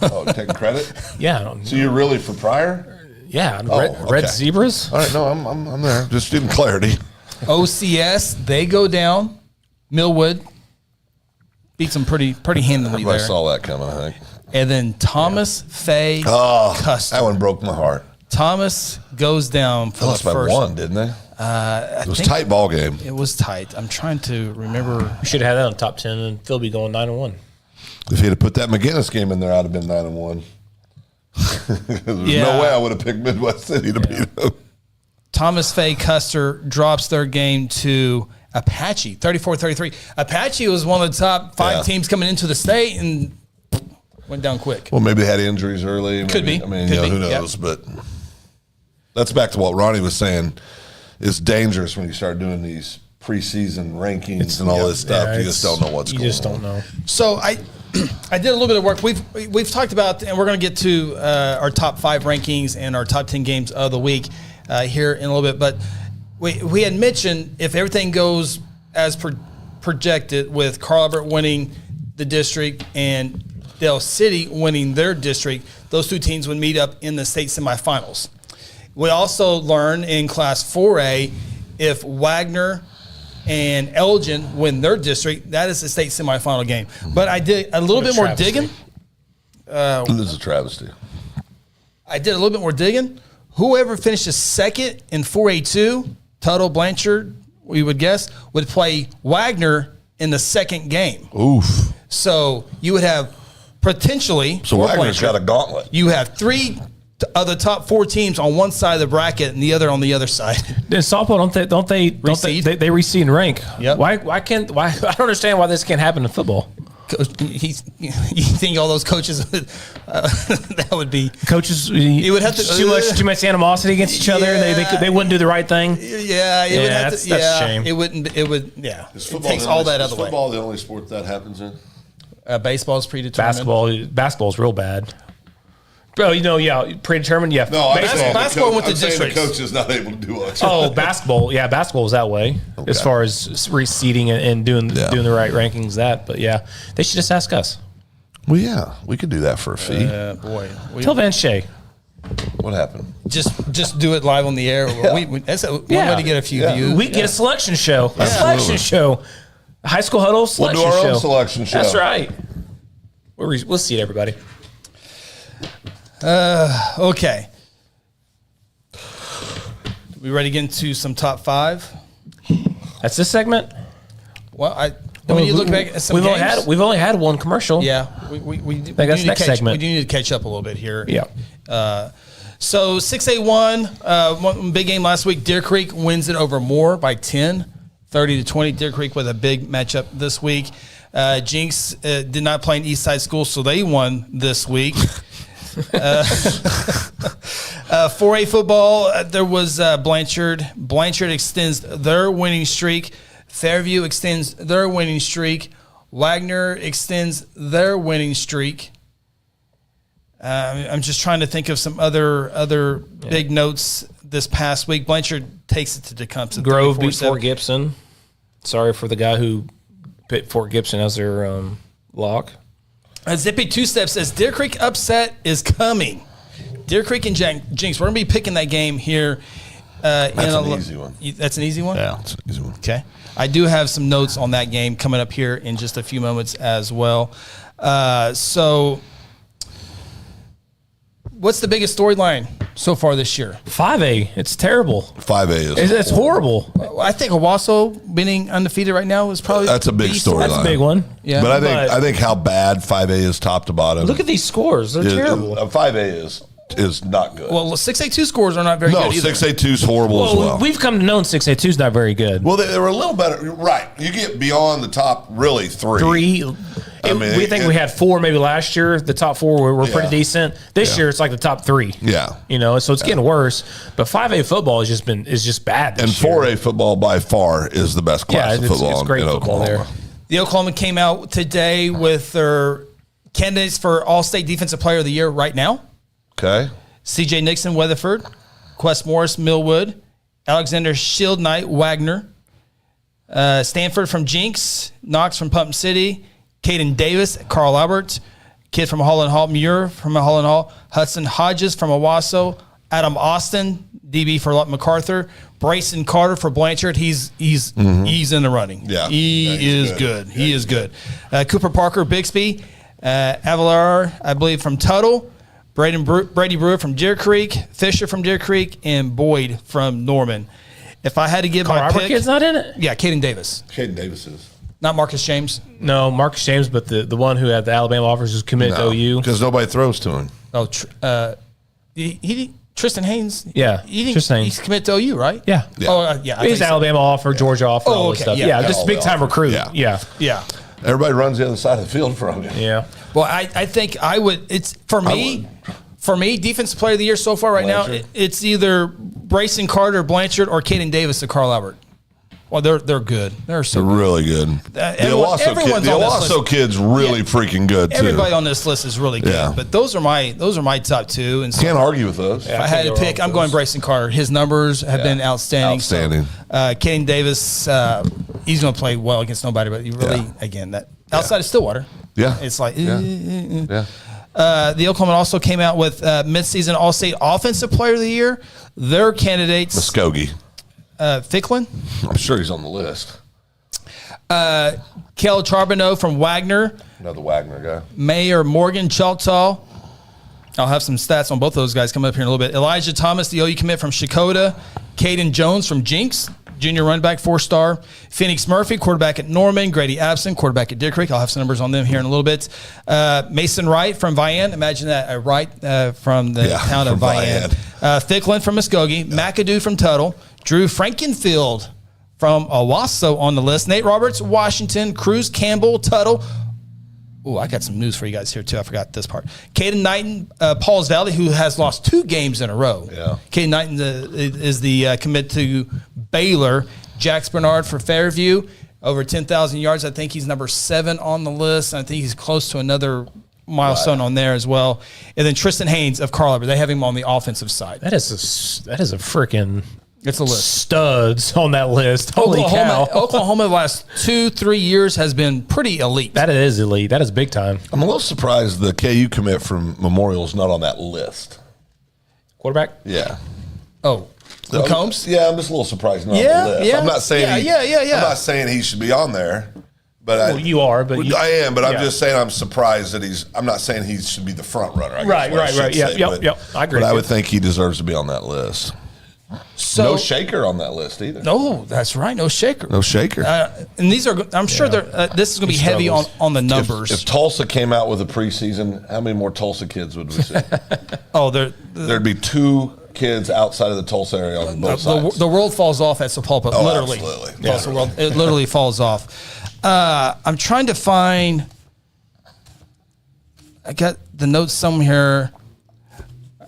Oh, taking credit? Yeah. So you're really for Pryor? Yeah. Red Zebras? All right, no, I'm there. Just in clarity. OCS, they go down. Millwood beats them pretty handily there. I saw that coming, I think. And then Thomas Fay Custer. That one broke my heart. Thomas goes down for the first. They lost by 1, didn't they? It was a tight ball game. It was tight. I'm trying to remember. We should have had that on top 10, and Phil be going 9-1. If he had put that McGinnis game in there, I'd have been 9-1. There's no way I would have picked Midwest City to beat them. Thomas Fay Custer drops their game to Apache, 34-33. Apache was one of the top 5 teams coming into the state and went down quick. Well, maybe they had injuries early. Could be. I mean, who knows? Yep. But that's back to what Ronnie was saying. It's dangerous when you start doing these preseason rankings and all this stuff. You just don't know what's going on. You just don't know. So I did a little bit of work. We've talked about, and we're going to get to our top 5 rankings and our top 10 games of the week here in a little bit. But we had mentioned if everything goes as projected, with Carl Albert winning the district and Dale City winning their district, those 2 teams would meet up in the state semifinals. We also learned in Class 4A, if Wagner and Elgin win their district, that is the state semifinal game. But I did a little bit more digging. This is a travesty. I did a little bit more digging. Whoever finishes second in 4A2, Tuttle, Blanchard, we would guess, would play Wagner in the second game. Oof. So you would have potentially. So Wagner's got a gauntlet. You have 3 of the top 4 teams on one side of the bracket and the other on the other side. In softball, don't they reseed and rank? Yep. Why I don't understand why this can't happen in football. You think all those coaches would, that would be coaches? You would have to too much animosity against each other. They wouldn't do the right thing. Yeah, that's a shame. It wouldn't. It would. Yeah, It takes all that other way. Is football the only sport that happens in? Baseball is predetermined. Basketball is real bad. Bro, predetermined. Yeah, no, basketball went to districts. The coach is not able to do much. Oh, basketball. Yeah, basketball is that way as far as reseeding and doing the right rankings. But yeah, they should just ask us. Well, yeah, we could do that for a fee. Boy, tell Van Shea. What happened? Just do it live on the air. Yeah. That's one way to get a few views. We get a selection show. A selection show. A High School Huddle selection show. We'll do our own selection show. That's right. We'll see it, everybody. Okay. We ready to get into some top 5? That's this segment. Well, when you look back at some games, we've only had one commercial. Yeah, that's next segment. We do need to catch up a little bit here. Yeah. So 6A1, one big game last week. Deer Creek wins it over Moore by 10, 30-20. Deer Creek with a big matchup this week. Jinx did not play in East Side School, so they won this week. 4A football, there was Blanchard. Blanchard extends their winning streak. Fairview extends their winning streak. Wagner extends their winning streak. I'm just trying to think of some other big notes this past week. Blanchard takes it to Tecumseh. Grove beat Fort Gibson. Sorry for the guy who picked Fort Gibson as their lock. Zippy Two Step says Deer Creek upset is coming. Deer Creek and Jinx. We're going to be picking that game here. That's an easy one. That's an easy one? Yeah, it's an easy one. Okay. I do have some notes on that game coming up here in just a few moments as well. So what's the biggest storyline so far this year? 5A. It's terrible. 5A is it's horrible. I think Owasso being undefeated right now is probably that's a big storyline. That's a big one. Yeah, but I think how bad 5A is top to bottom. Look at these scores; they're terrible. 5A is not good. Well, 6A2 scores are not very good either. 6A2 is horrible as well. We've come to know 6A2 is not very good. Well, they were a little better. Right. You get beyond the top, really, 3. We think we had 4 maybe last year. The top 4 were pretty decent. This year it's like the top 3. Yeah. So it's getting worse. But 5A football is just bad this year. And 4A football by far is the best class of football it's great in football Oklahoma. there. The Oklahoma came out today with their candidates for All-State Defensive Player of the Year right now. Okay. C.J. Nixon, Weatherford. Quest Morris, Millwood. Alexander Shield Knight, Wagner. Stanford from Jinx. Knox from Pump City. Caden Davis, Carl Albert. Kid from Holland Hall. Muir from Holland Hall. Hudson Hodges from Owasso. Adam Austin, DB for MacArthur. Brayson Carter for Blanchard. He's in the running. Yeah. He is good. He is good. Cooper Parker, Bixby. Avalar, I believe, from Tuttle. Brady Brewer from Deer Creek. Fisher from Deer Creek. And Boyd from Norman. If I had to give my pick. Kid's not in it? Yeah, Caden Davis. Caden Davis is. Not Marcus James. No, Marcus James, but the one who had the Alabama offers was committed to OU. Because nobody throws to him. Oh, Tristan Haynes. Yeah, Tristan Haynes. He's committed to OU, right? Yeah. Oh, yeah. He's Alabama offer, Georgia offer, all this stuff. Yeah, just big time recruit. Yeah. Everybody runs the other side of the field from you. Yeah. Well, I think I would. It's for me. For me, defensive player of the year so far right now, it's either Brayson Carter, Blanchard, or Caden Davis to Carl Albert. Well, they're good. They're so They're really good. The Owasso kid's really freaking good too. Everybody on this list is really good. Yeah. But those are my top two. And so can't argue with those. If I had to pick, I'm going Bryson Carter. His numbers have been outstanding. Outstanding. So, Caden Davis, he's going to play well against nobody, but he really, again, that outside of Stillwater. Yeah. It's like, yeah. The Oklahoma also came out with midseason All-State Offensive Player of the Year. Their candidates. Muskogee. Ficklin. I'm sure he's on the list. Kel Charbonneau from Wagner. Another Wagner guy. Mayor Morgan Choctaw. I'll have some stats on both of those guys coming up here in a little bit. Elijah Thomas, the OU commit from Shakota. Caden Jones from Jinx, junior running back, 4-star. Phoenix Murphy, quarterback at Norman. Grady Abson, quarterback at Deer Creek. I'll have some numbers on them here in a little bit. Mason Wright from Vian. Imagine that, a Wright from the town of Vian. Ficklin from Muskogee. McAdoo from Tuttle. Drew Frankenfield from Owasso on the list. Nate Roberts, Washington. Cruz Campbell, Tuttle. Oh, I got some news for you guys here, too. I forgot this part. Caden Knighton, Pauls Valley, who has lost 2 games in a row. Yeah. Caden Knighton is the commit to Baylor. Jax Bernard for Fairview, over 10,000 yards. I think he's number 7 on the list. I think he's close to another milestone on there as well. And then Tristan Haynes of Carl Albert. They have him on the offensive side. That is a freaking... It's a list. Studs on that list. Holy cow. Oklahoma the last 2-3 years has been pretty elite. That is elite. That is big time. I'm a little surprised the KU commit from Memorial is not on that list. Quarterback? Yeah. Oh, Luke Combs? Yeah, I'm just a little surprised not on the list. Yeah. I'm not saying I'm not saying he should be on there. But you are, but I am. But I'm just saying I'm surprised that I'm not saying he should be the front runner. Right. Yeah, yep. I agree. But I would think he deserves to be on that list. So, no Shaker on that list either. No, that's right. No Shaker. No Shaker. And these are, I'm sure this is going to be heavy on the numbers. If Tulsa came out with a preseason, how many more Tulsa kids would we see? There'd be 2 kids outside of the Tulsa area on both sides. The world falls off at Sapulpa, literally. Absolutely. Tulsa world, it literally falls off. I'm trying to find, I got the notes somewhere.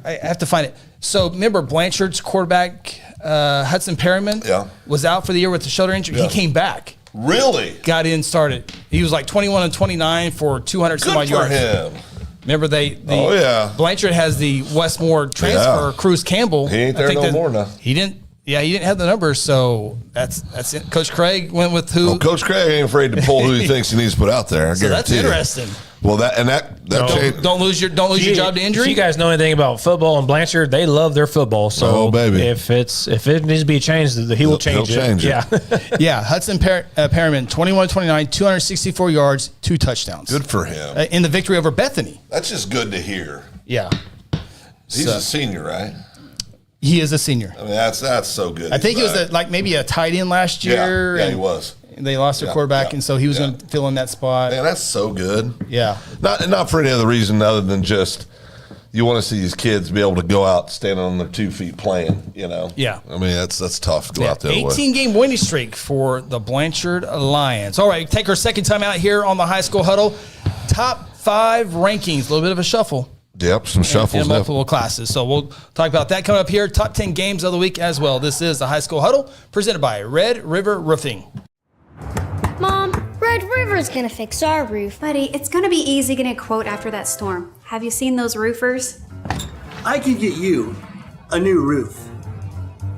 I have to find it. So remember Blanchard's quarterback, Hudson Perryman, was out for the year with the shoulder injury. Yeah. He came back. Really? Got in, started. He was like 21 and 29 for 200 some odd yards. Good for him. Remember Blanchard has the Westmore transfer, Cruz Campbell. He ain't there no more now. He didn't have the numbers, so that's it. Coach Craig went with who? Well, Coach Craig ain't afraid to pull who he thinks he needs to put out there. So that's interesting. Well, that changed. Don't lose your job to injury. If you guys know anything about football and Blanchard, they love their football. So if it needs to be changed, he will change it. Yeah. Yeah. Hudson Perryman, 21-29, 264 yards, 2 touchdowns. Good for him. In the victory over Bethany. That's just good to hear. Yeah. He's a senior, right? He is a senior. I mean, that's so good. I think he was maybe a tight end last year. Yeah, he was. They lost their quarterback, and so he was going to fill in that spot. Man, that's so good. Yeah. Not for any other reason other than just you want to see these kids be able to go out standing on their 2 feet playing, Yeah. I mean, that's tough to go out there. 18-game winning streak for the Blanchard Lions. All right, take our second time out here on the High School Huddle. Top 5 rankings, a little bit of a shuffle. Yep, some shuffles. In multiple classes. So we'll talk about that coming up here. Top 10 games of the week as well. This is the High School Huddle presented by Red River Roofing. Mom, Red River's gonna fix our roof. Buddy, it's gonna be easy getting a quote after that storm. Have you seen those roofers? I can get you a new roof.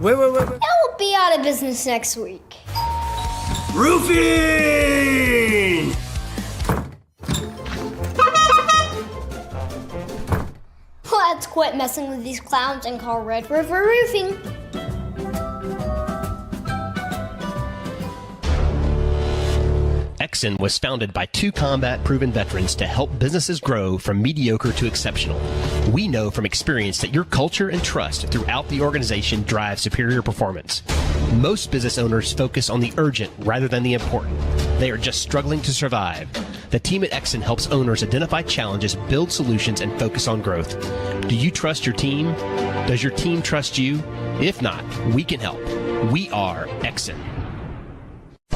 Wait. That will be out of business next week. Roofing! Let's quit messing with these clowns and call Red River Roofing. Exxon was founded by 2 combat-proven veterans to help businesses grow from mediocre to exceptional. We know from experience that your culture and trust throughout the organization drive superior performance. Most business owners focus on the urgent rather than the important. They are just struggling to survive. The team at Exxon helps owners identify challenges, build solutions, and focus on growth. Do you trust your team? Does your team trust you? If not, we can help. We are Exxon.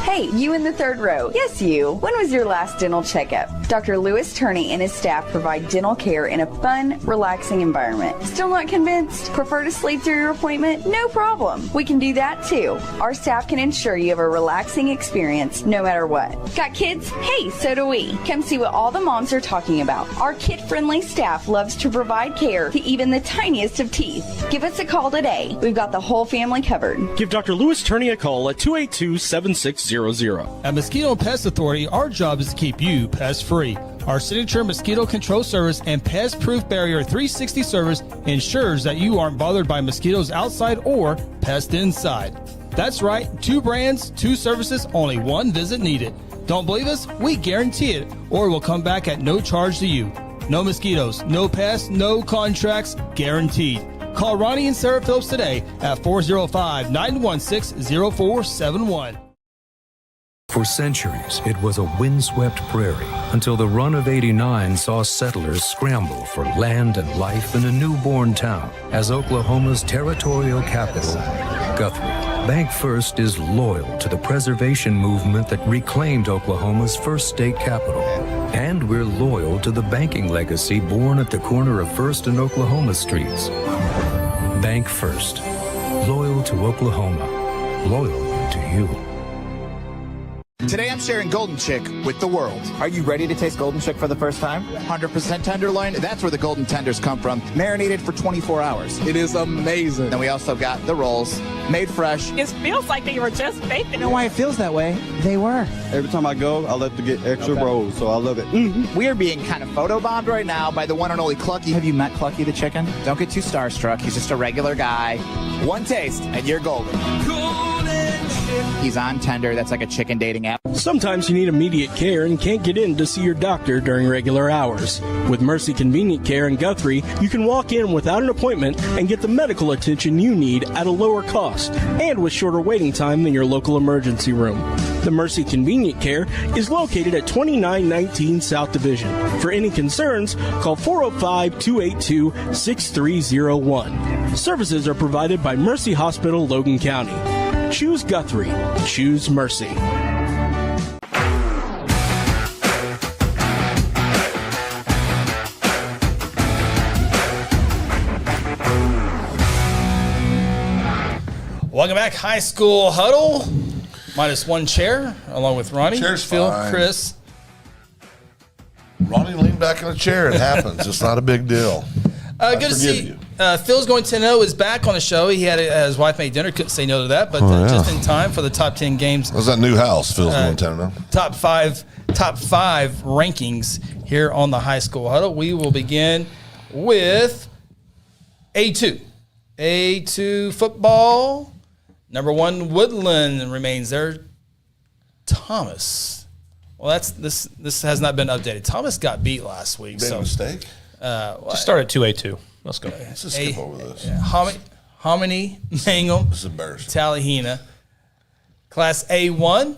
Hey, you in the third row. Yes, you. When was your last dental checkup? Dr. Lewis Turney and his staff provide dental care in a fun, relaxing environment. Still not convinced? Prefer to sleep through your appointment? No problem. We can do that too. Our staff can ensure you have a relaxing experience no matter what. Got kids? Hey, so do we. Come see what all the moms are talking about. Our kid-friendly staff loves to provide care to even the tiniest of teeth. Give us a call today. We've got the whole family covered. Give Dr. Lewis Turney a call at 282-7600. At Mosquito and Pest Authority, our job is to keep you pest-free. Our signature mosquito control service and pest-proof barrier 360 service ensures that you aren't bothered by mosquitoes outside or pests inside. That's right, 2 brands, 2 services, only 1 visit needed. Don't believe us? We guarantee it, or we'll come back at no charge to you. No mosquitoes, no pests, no contracts, guaranteed. Call Ronnie and Sarah Phillips today at 405-916-0471. For centuries, it was a windswept prairie until the run of '89 saw settlers scramble for land and life in a newborn town as Oklahoma's territorial capital, Guthrie. Bank First is loyal to the preservation movement that reclaimed Oklahoma's first state capital. And we're loyal to the banking legacy born at the corner of First and Oklahoma Streets. Bank First. Loyal to Oklahoma. Loyal to you. Today I'm sharing Golden Chick with the world. Are you ready to taste Golden Chick for the first time? 100% tenderloin. That's where the golden tenders come from. Marinated for 24 hours. It is amazing. Then we also got the rolls, made fresh. It feels like they were just baked. You know why it feels that way? They were. Every time I go, I love to get extra rolls, so I love it. We are being kind of photobombed right now by the one and only Clucky. Have you met Clucky the chicken? Don't get too starstruck. He's just a regular guy. One taste, and you're golden. He's on Tender. That's like a chicken dating app. Sometimes you need immediate care and can't get in to see your doctor during regular hours. With Mercy Convenient Care in Guthrie, you can walk in without an appointment and get the medical attention you need at a lower cost and with shorter waiting time than your local emergency room. The Mercy Convenient Care is located at 2919 South Division. For any concerns, call 405-282-6301. Services are provided by Mercy Hospital, Logan County. Choose Guthrie. Choose Mercy. Welcome back, High School Huddle. Minus 1 chair, along with Ronnie, Chair's Phil, fine. Chris. Ronnie leaned back in a chair. It happens. It's not a big deal. Good to see. Phil's going to know is back on the show. He had his wife made dinner. Couldn't say no to that, but just in time for the top 10 games. What's that new house? Phil's going to know. Top five rankings here on the High School Huddle. We will begin with A2. A2 football. Number 1 Woodland remains there. Thomas. Well, this has not been updated. Thomas got beat last week. Big mistake. Just start at 2A2. Let's go. Let's just skip over this. Hominy, Mangum, This is embarrassing. Talihina. Class A1.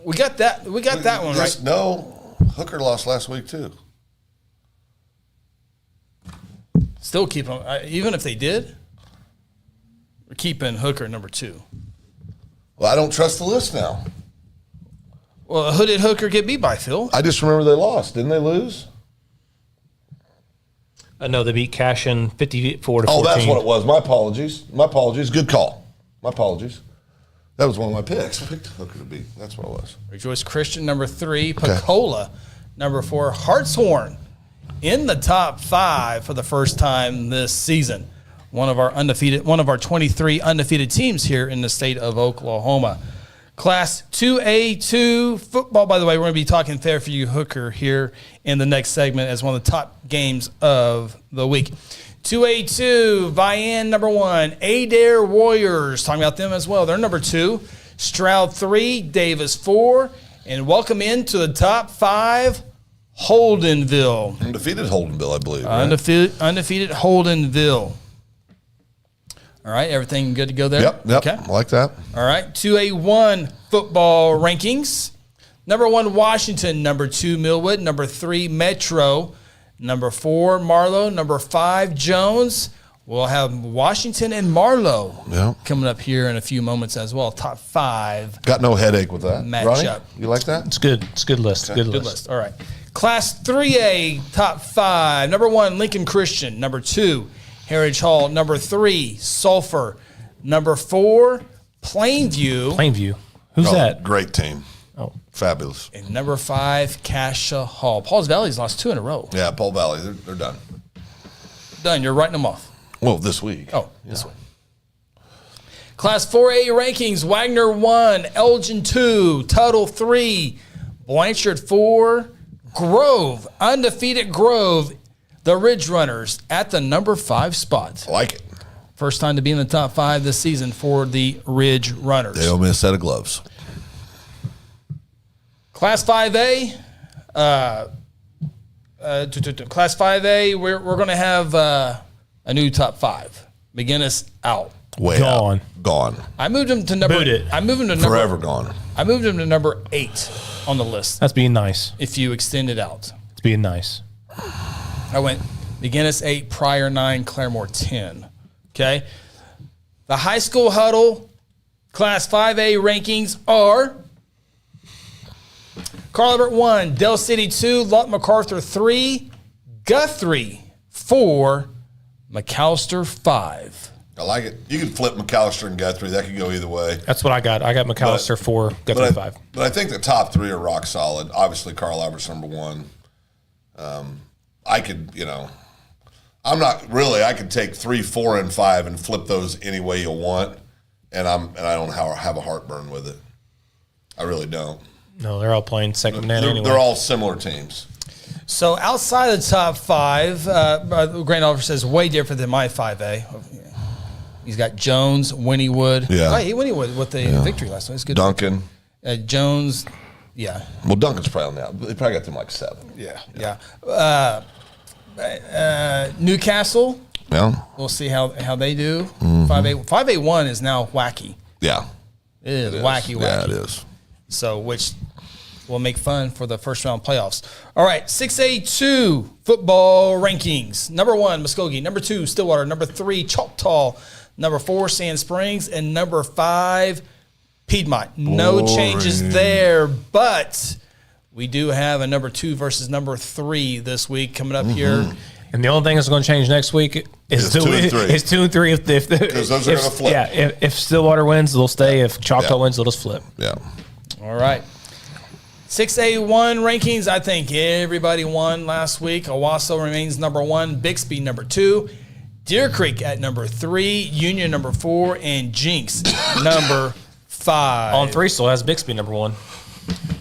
We got that. We got that one right. No, Hooker lost last week too. Still keep them. Even if they did, we're keeping Hooker number 2. Well, I don't trust the list now. Well, who did Hooker get beat by, Phil? I just remember they lost. Didn't they lose? No, they beat Cashin 54-14. Oh, that's what it was. My apologies. My apologies. Good call. My apologies. That was one of my picks. I picked Hooker to beat. That's what it was. Rejoice Christian number 3. Pecola number 4. Hartshorn in the top 5 for the first time this season. One of our 23 undefeated teams here in the state of Oklahoma. Class 2A2 football, by the way, we're going to be talking Fairview Hooker here in the next segment as one of the top games of the week. 2A2, Vian number 1, Adair Warriors, talking about them as well. They're number 2. Stroud 3, Davis 4, and welcome into the top 5, Holdenville. Undefeated Holdenville, I believe. Right? Undefeated Holdenville. All right, everything good to go there? Yep, okay. I like that. All right, 2A1 football rankings. Number 1, Washington. Number 2, Millwood. Number 3, Metro. Number 4, Marlowe. Number 5, Jones. We'll have Washington and Marlowe coming up here in a few moments as well. Top 5. Got no headache with that. Matchup. Ronnie, you like that? It's good. It's a good list. Okay. Good list. All right. Class 3A, top 5. Number 1, Lincoln Christian. Number 2, Heritage Hall. Number 3, Sulphur. Number 4, Plainview. Plainview. Who's that? Great team. Oh, fabulous. And number 5, Cassia Hall. Pauls Valley's lost 2 in a row. Yeah, Paul Valley, they're done. Done. You're writing them off. Well, this week. Oh, this week. Class 4A rankings: Wagner 1, Elgin 2, Tuttle 3, Blanchard 4, Grove, undefeated Grove, the Ridge Runners at the number 5 spot. I like it. First time to be in the top 5 this season for the Ridge Runners. They owe me a set of gloves. Class 5A, Class 5A, we're going to have a new top 5. McGinnis out. Gone. Gone. I moved him to number. I moved him to number. Forever gone. I moved him to number 8 on the list. That's being nice. If you extend it out, it's being nice. I went McGinnis 8, Pryor 9, Claremore 10. Okay. The High School Huddle Class 5A rankings are Carl Albert 1, Del City 2, Lawton MacArthur 3, Guthrie 4, McAllister 5. I like it. You could flip McAllister and Guthrie. That could go either way. That's what I got. I got McAllister 4, Guthrie 5. But I think the top 3 are rock solid. Obviously, Carl Albert's number 1. I could, I'm not really. I could take 3, 4, and 5 and flip those any way you want, and I don't have a heartburn with it. I really don't. No, they're all playing second banana anyway. They're all similar teams. So outside of the top 5, Grand Oliver says way different than my 5A. He's got Jones, Winniewood. Yeah. Hey, Winniewood with the victory last night. It's good. Duncan. Jones, yeah. Well, Duncan's probably on that. They probably got them like 7. Yeah. Newcastle. Yeah. We'll see how they do. 5A1 is now wacky. Yeah. It is wacky. Yeah, it is. So, which will make fun for the first round playoffs. All right, 6A2 football rankings. Number 1, Muskogee. Number 2, Stillwater. Number 3, Choctaw. Number 4, Sand Springs. And number 5, Piedmont. No changes there, but we do have a number 2 versus number 3 this week coming up here. And the only thing that's going to change next week is 2 and 3. It's 2 and 3 because those are going to flip. Yeah, if Stillwater wins, they'll stay. If Choctaw wins, they'll just flip. Yeah. All right. 6A1 rankings, I think everybody won last week. Owasso remains number 1, Bixby number 2, Deer Creek at number 3, Union number 4, and Jinx number 5. On 3 still has Bixby number 1.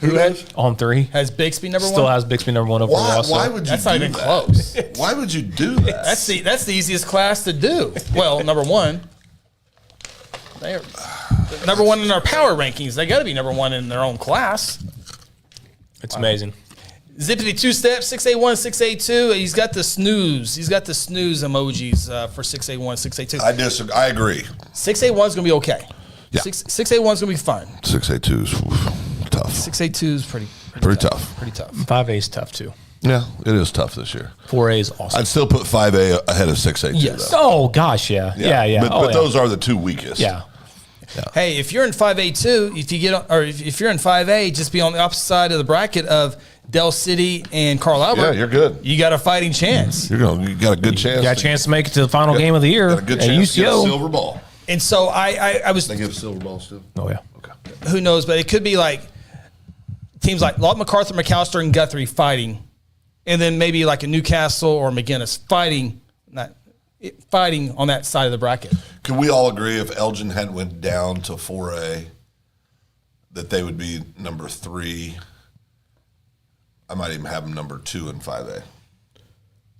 Who has? On 3. Has Bixby number 1? Still has Bixby number 1 over Owasso. Why would you That's do not even that? close. Why would you do that? That's the easiest class to do. Well, number 1. They're number 1 in our power rankings. They got to be number 1 in their own class. It's amazing. Zippity 2-step, 6A1, 6A2. He's got the snooze. He's got the snooze emojis for 6A1, 6A2. I disagree. I agree. 6A1 is going to be okay. Yeah. 6A1 is going to be fine. 6A2 is tough. 6A2 is pretty tough. Pretty tough. 5A is tough too. Yeah, it is tough this year. 4A is awesome. I'd still put 5A ahead of 6A2. Yes. Though. Oh gosh, yeah. But those are the 2 weakest. Yeah. Hey, if you're in 5A2, if you're in 5A, just be on the opposite side of the bracket of Del City and Carl Albert. Yeah, you're good. You got a fighting chance. You got a good chance. You got a chance to make it to the final game of the year Got a good at chance to get a UCO. silver ball. And so I was. They give a silver ball still. Oh yeah. Okay. Who knows? But it could be like teams like Lawton MacArthur, McAllister, and Guthrie fighting, and then maybe like a Newcastle or McGinnis fighting on that side of the bracket. Could we all agree if Elgin had went down to 4A that they would be number 3? I might even have them number 2 in 5A.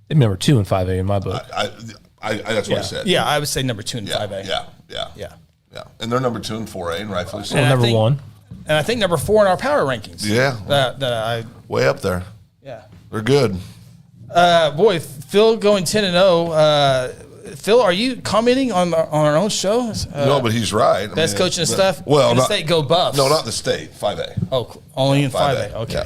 They're number 2 in 5A in my book. That's what I said. Yeah, I would say number 2 in 5A. Yeah. And they're number 2 in 4A, and rightfully so. And number 1. And I think number 4 in our power rankings. Yeah. Way up there. Yeah. They're good. Boy, Phil going 10-0. Phil, are you commenting on our own show? No, but he's right. Best coach and stuff. Well, in the state, go Buffs. No, not the state. 5A. Oh, only in 5A. Okay.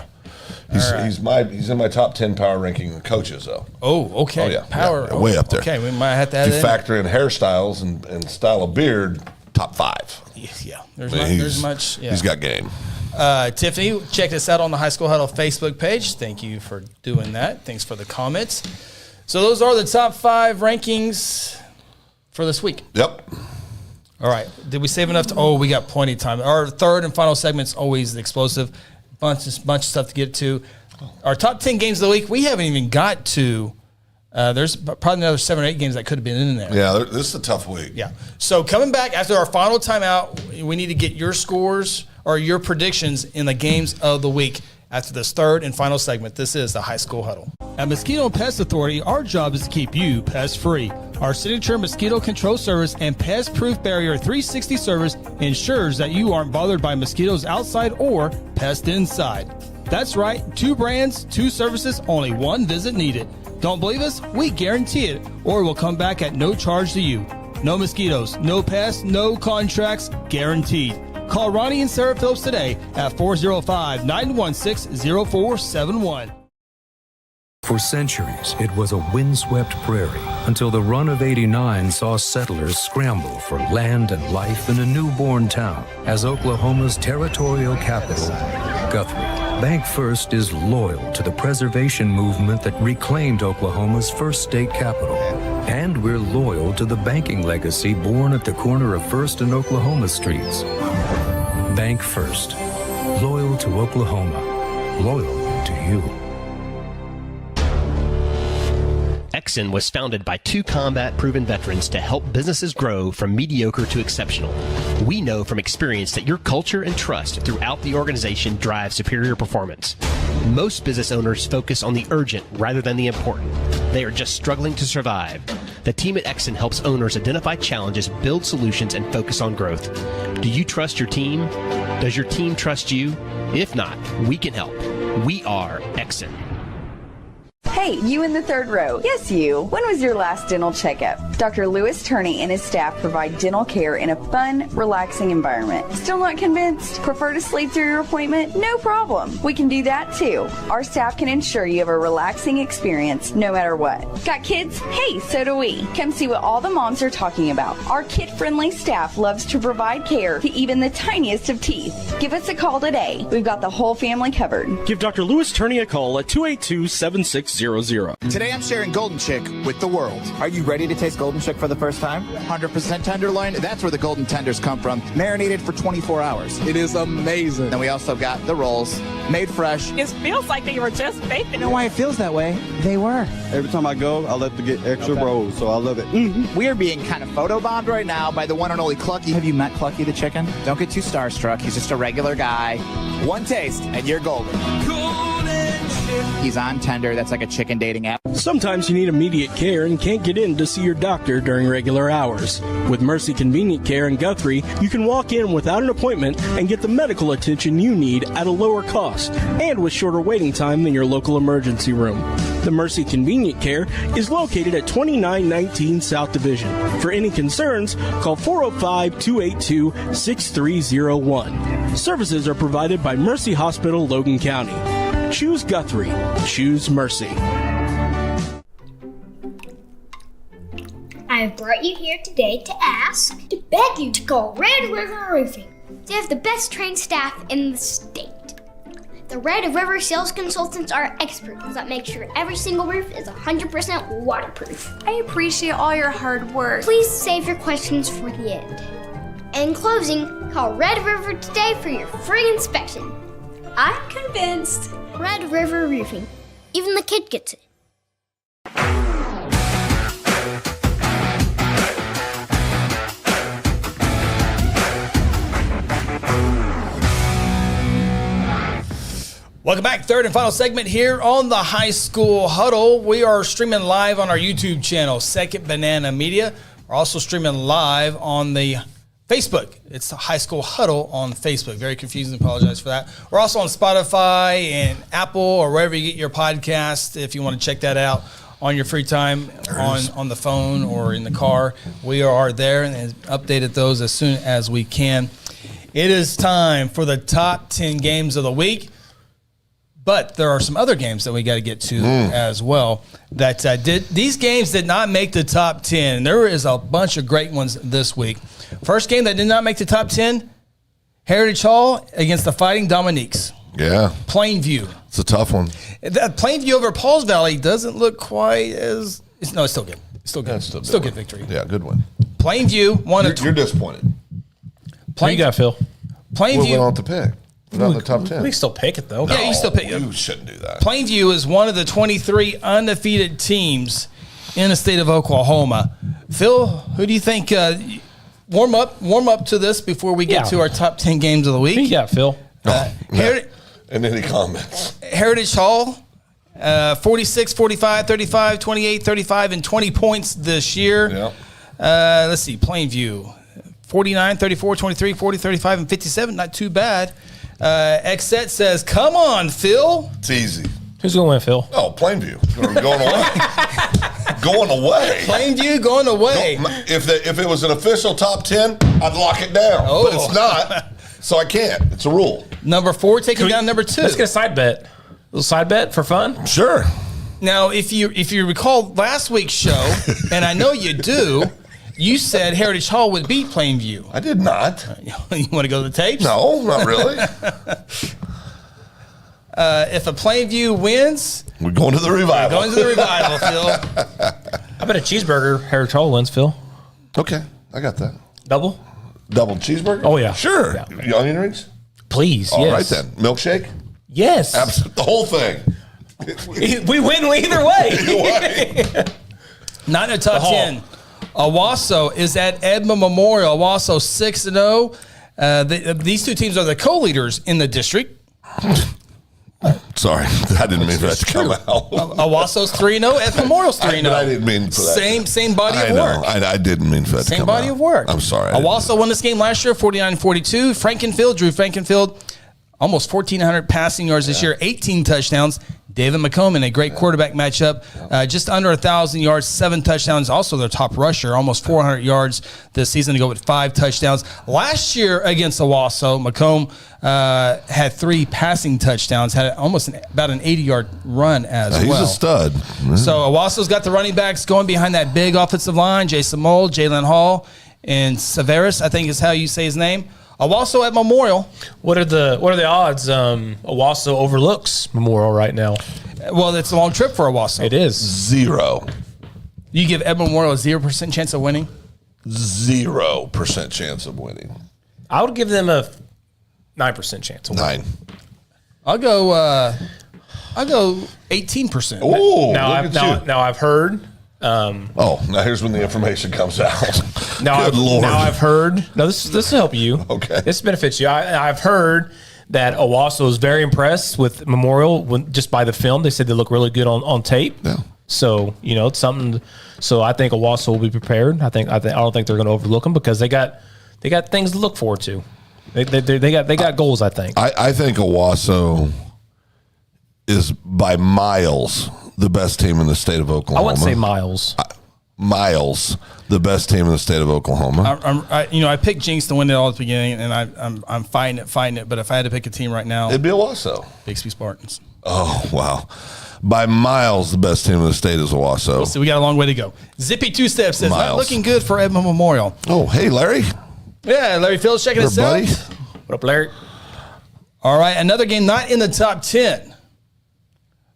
Yeah. He's in my top 10 power ranking coaches though. Oh, okay. Oh, yeah. Power. Yeah, way up there. Okay, we might have to add if you it factor in hairstyles and style of beard, top 5. Yeah. There's much. Yeah. He's got game. Tiffany, check us out on the High School Huddle Facebook page. Thank you for doing that. Thanks for the comments. So those are the top 5 rankings for this week. Yep. All right. Did we save enough? We got plenty of time. Our third and final segment's always explosive. Bunch of stuff to get to. Our top 10 games of the week, we haven't even got to. There's probably another 7 or 8 games that could have been in there. Yeah, this is a tough week. Yeah. So coming back after our final timeout, we need to get your scores or your predictions in the games of the week after this third and final segment. This is the High School Huddle. At Mosquito and Pest Authority, our job is to keep you pest-free. Our signature mosquito control service and pest-proof barrier 360 service ensures that you aren't bothered by mosquitoes outside or pests inside. That's right, 2 brands, 2 services, only 1 visit needed. Don't believe us? We guarantee it, or we'll come back at no charge to you. No mosquitoes, no pests, no contracts, guaranteed. Call Ronnie and Sarah Phillips today at 405-916-0471. For centuries, it was a windswept prairie until the run of '89 saw settlers scramble for land and life in a newborn town as Oklahoma's territorial capital, Guthrie. Bank First is loyal to the preservation movement that reclaimed Oklahoma's first state capital. And we're loyal to the banking legacy born at the corner of First and Oklahoma Streets. Bank First. Loyal to Oklahoma. Loyal to you. Exxon was founded by 2 combat-proven veterans to help businesses grow from mediocre to exceptional. We know from experience that your culture and trust throughout the organization drive superior performance. Most business owners focus on the urgent rather than the important. They are just struggling to survive. The team at Exxon helps owners identify challenges, build solutions, and focus on growth. Do you trust your team? Does your team trust you? If not, we can help. We are Exxon. Hey, you in the third row. Yes, you. When was your last dental checkup? Dr. Louis Turney and his staff provide dental care in a fun, relaxing environment. Still not convinced? Prefer to sleep through your appointment? No problem. We can do that too. Our staff can ensure you have a relaxing experience no matter what. Got kids? Hey, so do we. Come see what all the moms are talking about. Our kid-friendly staff loves to provide care to even the tiniest of teeth. Give us a call today. We've got the whole family covered. Give Dr. Louis Turney a call at 282-7600. Today I'm sharing Golden Chick with the world. Are you ready to taste Golden Chick for the first time? 100% tenderloin. That's where the golden tenders come from. Marinated for 24 hours. It is amazing. Then we also got the rolls, made fresh. It feels like they were just baked. You know why it feels that way? They were. Every time I go, I like to get extra rolls, so I love it. We are being kind of photobombed right now by the one and only Clucky. Have you met Clucky the chicken? Don't get too starstruck. He's just a regular guy. 1 taste and you're golden. He's on Tender. That's like a chicken dating app. Sometimes you need immediate care and can't get in to see your doctor during regular hours. With Mercy Convenient Care in Guthrie, you can walk in without an appointment and get the medical attention you need at a lower cost and with shorter waiting time than your local emergency room. The Mercy Convenient Care is located at 2919 South Division. For any concerns, call 405-282-6301. Services are provided by Mercy Hospital, Logan County. Choose Guthrie. Choose Mercy. I have brought you here today to beg you to call Red River Roofing. They have the best trained staff in the state. The Red River sales consultants are experts that make sure every single roof is 100% waterproof. I appreciate all your hard work. Please save your questions for the end. In closing, call Red River today for your free inspection. I'm convinced. Red River Roofing. Even the kid gets it. Welcome back. Third and final segment here on the High School Huddle. We are streaming live on our YouTube channel, Second Banana Media. We're also streaming live on the Facebook. It's the High School Huddle on Facebook. Very confusing. Apologize for that. We're also on Spotify and Apple or wherever you get your podcast. If you want to check that out on your free time on the phone or in the car, we are there and updated those as soon as we can. It is time for the top 10 games of the week. But there are some other games that we got to get to as well. These games did not make the top 10. There is a bunch of great ones this week. First game that did not make the top 10, Heritage Hall against the Fighting Dominiques. Yeah. Plainview. It's a tough one. That Plainview over Pauls Valley doesn't look quite as. It's still good. Still good. Yeah, still good victory. Yeah, good one. Plainview You're disappointed. Who you got, Phil? Plainview. We went on to pick. Not in the top 10. We still pick it, though. Yeah, you still pick it. You shouldn't do that. Plainview is one of the 23 undefeated teams in the state of Oklahoma. Phil, who do you think? Warm up to this before we get to our top 10 games of the week. Who you got, Phil? And any comments? Heritage Hall, 46, 45, 35, 28, 35, and 20 points this year. Yep. Let's see, Plainview, 49, 34, 23, 40, 35, and 57. Not too bad. Xset says, come on, Phil. It's easy. Who's going to win, Phil? Oh, Plainview. Going away. Going away. Plainview going away. If it was an official top 10, I'd lock it down. Oh. But it's not, so I can't. It's a rule. Number 4 taking down number 2. Let's get a side bet. A little side bet for fun? Sure. Now, if you recall last week's show, and I know you do, you said Heritage Hall would beat Plainview. I did not. You want to go to the tapes? No, not really. If a Plainview wins, we're going to the revival. Phil. I bet a cheeseburger Heritage Hall wins, Phil. Okay, I got that. Double cheeseburger? Oh, yeah. Sure. Yeah. Onion rings? Please, All yes. right, then. Milkshake? Yes. Absolutely. The whole thing. We win either way. Not in the top 10. Owasso is at Edmond Memorial. Owasso 6-0. These two teams are the co-leaders in the district. Sorry, I didn't mean for that to come out. Owasso's 3-0. Edmond Memorial's 3-0. I didn't mean for that. Same body of work. I didn't mean for that to come out. Same body of work. I'm sorry. Owasso won this game last year, 49-42. Drew Frankenfield, almost 1,400 passing yards this year, 18 touchdowns. David McCombin, a great quarterback matchup, just under 1,000 yards, 7 touchdowns. Also their top rusher, almost 400 yards this season to go with 5 touchdowns. Last year against Owasso, McComb had 3 passing touchdowns, had almost about an 80-yard run as well. He's a stud. So Owasso's got the running backs going behind that big offensive line, Jason Moll, Jalen Hall, and Severus, I think is how you say his name. Owasso at Memorial. What are the odds? Owasso overlooks Memorial right now. Well, it's a long trip for Owasso. It is 0. You give Edmond Memorial a 0% chance of winning? 0% chance of winning. I would give them a 9% chance of winning. 9. I'll go 18%. Oh, now I've heard. Now here's when the information comes out. Good Lord. Now I've heard. No, this will help you. Okay. This benefits you. I've heard that Owasso is very impressed with Memorial just by the film. They said they look really good on tape. Yeah. So it's something. So I think Owasso will be prepared. I don't think they're going to overlook them because they got things to look forward to. They got goals. I think. I think Owasso is by miles the best team in the state of Oklahoma. I wouldn't say miles. Miles, the best team in the state of Oklahoma. I picked Jinx to win it all at the beginning, and I'm fighting it. But if I had to pick a team right now, it'd be Owasso. Bixby Spartans. Oh, wow. By miles, the best team in the state is Owasso. So we got a long way to go. Zippy Two Steps says, not looking good for Edmond Memorial. Oh, hey, Larry. Yeah, Larry Phillips checking us out. Buddy. What up, Larry? All right, another game not in the top 10.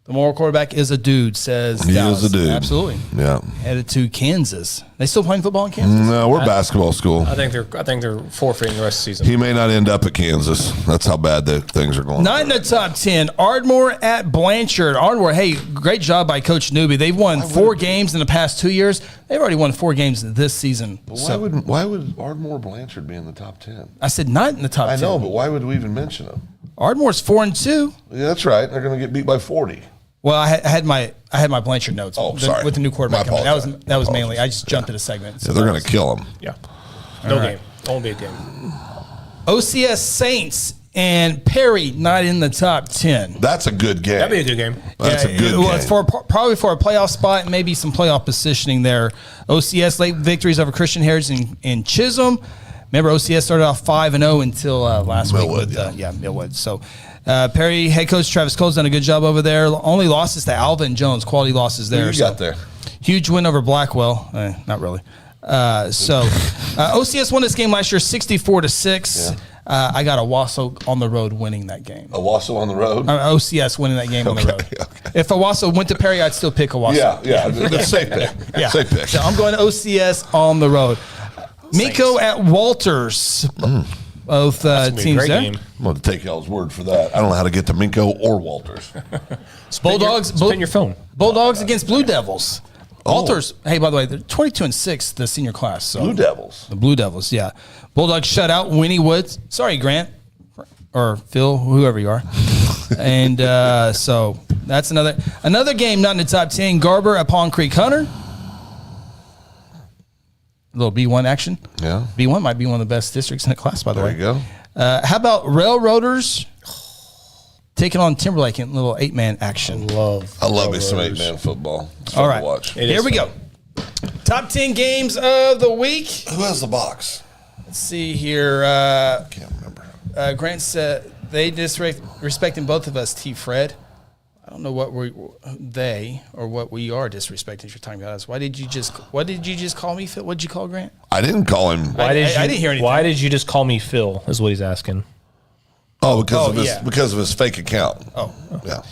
The Memorial quarterback is a dude, says He Dallas. is a dude. Absolutely. Yeah. Headed to Kansas. They still playing football in Kansas? No, we're basketball school. I think they're forfeiting the rest of the season. He may not end up at Kansas. That's how bad things are going. Not in the top 10. Ardmore at Blanchard. Ardmore, hey, great job by Coach Newby. They've won 4 games in the past 2 years. They've already won 4 games this season. Why would Ardmore Blanchard be in the top 10? I said not in the top 10. I know, but why would we even mention them? Ardmore's 4-2. Yeah, that's right. They're going to get beat by 40. Well, I had my Blanchard notes. Sorry. With the new quarterback coming. That was mainly. I just jumped to the segment. So they're going to kill him. Yeah. No game. Won't be a game. OCS Saints and Perry not in the top 10. That's a good game. That'd be a good game. That's a good game. It's probably for a playoff spot and maybe some playoff positioning there. OCS late victories over Christian Heritage and Chisholm. Remember, OCS started off 5-0 until last week with Millwood. So Perry head coach Travis Cole's done a good job over there. Only losses to Alvin Jones, quality losses there. Who you got there? Huge win over Blackwell. Not really. OCS won this game last year 64-6. I got Owasso on the road winning that game. Owasso on the road? OCS winning that game on the road. Okay. If Owasso went to Perry, I'd still pick Owasso. Yeah. That's safe pick. Yeah. Safe pick. So I'm going OCS on the road. Miko at Walters. Both teams there. I'm going to take y'all's word for that. I don't know how to get to Minko or Walters. Bulldogs. Spin your phone. Bulldogs against Blue Devils. Walters. Hey, by the way, they're 22-6, the senior class. So Blue Devils. The Blue Devils, yeah. Bulldogs shut out Winnie Woods. Sorry, Grant. Or Phil, whoever you are. And so that's another game not in the top 10. Garber at Pond Creek Hunter. A little B1 action. Yeah. B1 might be one of the best districts in the class, by the way. There you go. How about Railroaders taking on Timberlake in a little 8-man action? I love me some 8-man football. It's fun All right. to watch. Here we go. Top 10 games of the week. Who has the box? Let's see here. Can't remember. Grant said they disrespecting both of us, T. Fred. I don't know what they we are disrespecting. You're talking about us. What did you just call me, Phil? What did you call Grant? I didn't call him. I didn't hear anything. Why did you just call me Phil? Is what he's asking. Oh, because of his fake account. Oh, yeah.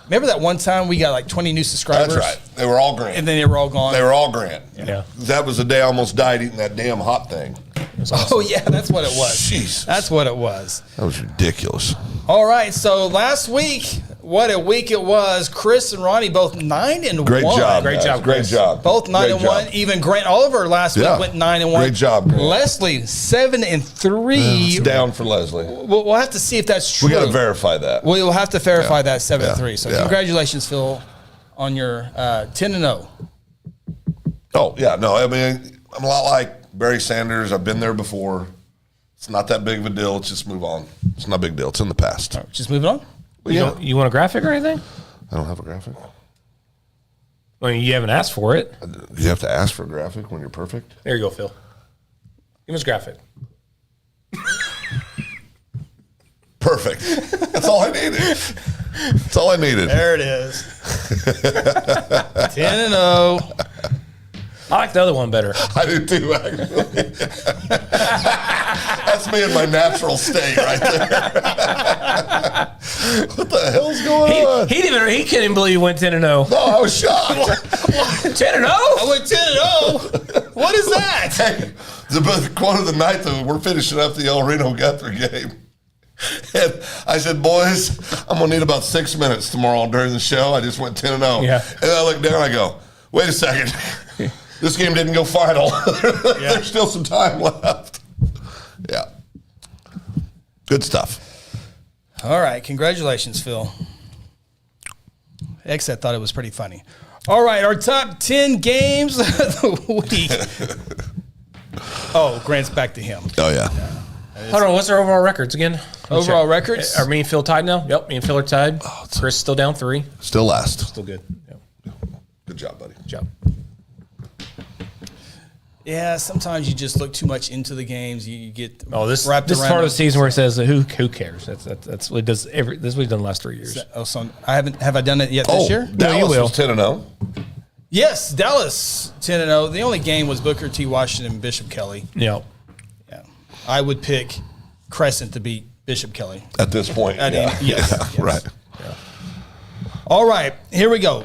Remember that one time we got like 20 new subscribers? That's right. They were all Grant. And then they were all gone. They were all Grant. Yeah. That was the day I almost died eating that damn hot thing. Awesome. Oh, yeah, that's what it was. Jesus. That's what it was. That was ridiculous. All right, so last week, what a week it was. Chris and Ronnie both 9-1. Great job. Great job, Great Chris. job. Both 9-1. Even Grant Oliver last week went 9-1. Great job, Grant. Leslie 7-3. It's down for Leslie. We'll have to see if that's true. We got to verify that. We'll have to verify that 7-3. So Yeah. congratulations, Phil, on your 10-0. Oh, yeah. No, I mean, I'm a lot like Barry Sanders. I've been there before. It's not that big of a deal. Let's just move on. It's not a big deal. It's in the past. All right, just moving on. Well, You want a graphic or anything? I don't have a graphic. I mean, you haven't asked for it. You have to ask for a graphic when you're perfect. There you go, Phil. Give us a graphic. Perfect. That's all I needed. That's all I needed. There it is. 10-0. I like the other one better. I do too, actually. That's me in my natural state right there. What the hell's going on? He can't even believe you went 10-0. No, I was shocked. 10-0? I went 10-0. What is that? Hey, the quote of the night, though, we're finishing up the El Reno Guthrie game. And I said, boys, I'm going to need about 6 minutes tomorrow during the show. I just went 10-0. Yeah. And I look down and I go, wait a second. This game didn't go final. There's still some time left. Yeah. Good stuff. All right. Congratulations, Phil. Exet thought it was pretty funny. All right. Our top 10 games of the week. Oh, Grant's back to him. Oh, yeah. Hold on. What's our overall records again? Overall records? Are me and Phil tied now? Yep. Me and Phil are tied. Chris still down 3. Still last. Still good. Yep. Good job, buddy. Good job. Yeah, sometimes you just look too much into the games. You get this wrapped around part of the them. season where it says who cares? That's what it does. This is what he's done the last 3 years. So have I done it yet this year? Dallas you will. was 10-0. Yes, Dallas 10-0. The only game was Booker T. Washington and Bishop Kelly. Yeah. Yeah, I would pick Crescent to beat Bishop Kelly At this point. Yes, yes. Right. Yeah. All right, here we go.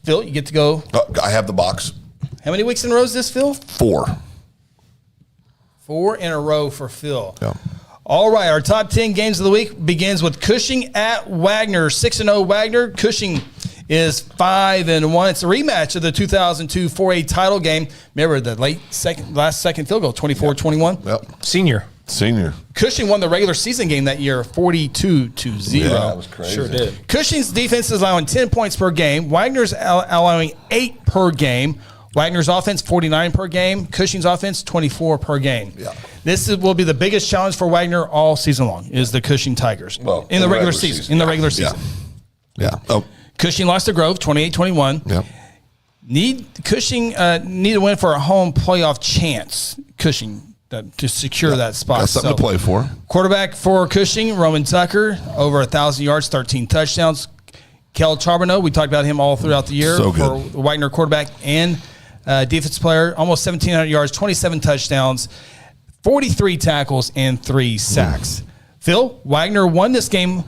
Phil, you get to go. I have the box. How many weeks in a row is this, Phil? 4. 4 in a row for Phil. Yeah. All right, our top 10 games of the week begins with Cushing at Wagner. 6-0 Wagner. Cushing is 5-1. It's a rematch of the 2002 4A title game. Remember the last second field goal, 24-21? Yep. Senior. Cushing won the regular season game that year, 42-0. Yeah, that was crazy. Sure did. Cushing's defense is allowing 10 points per game. Wagner's allowing 8 per game. Wagner's offense, 49 per game. Cushing's offense, 24 per game. Yeah. This will be the biggest challenge for Wagner all season long, is the Cushing Tigers. Well, in the regular season. In the regular season. Yeah. Oh. Cushing lost to Grove, 28-21. Yeah. Cushing need to win for a home playoff chance. Cushing to secure that spot. Got something to play for. Quarterback for Cushing, Roman Tucker, over 1,000 yards, 13 touchdowns. Kel Charbonneau, we talked about him all throughout the year So for good. the Wagner quarterback and defense player, almost 1,700 yards, 27 touchdowns. 43 tackles, and 3 sacks. Phil, Wagner won this game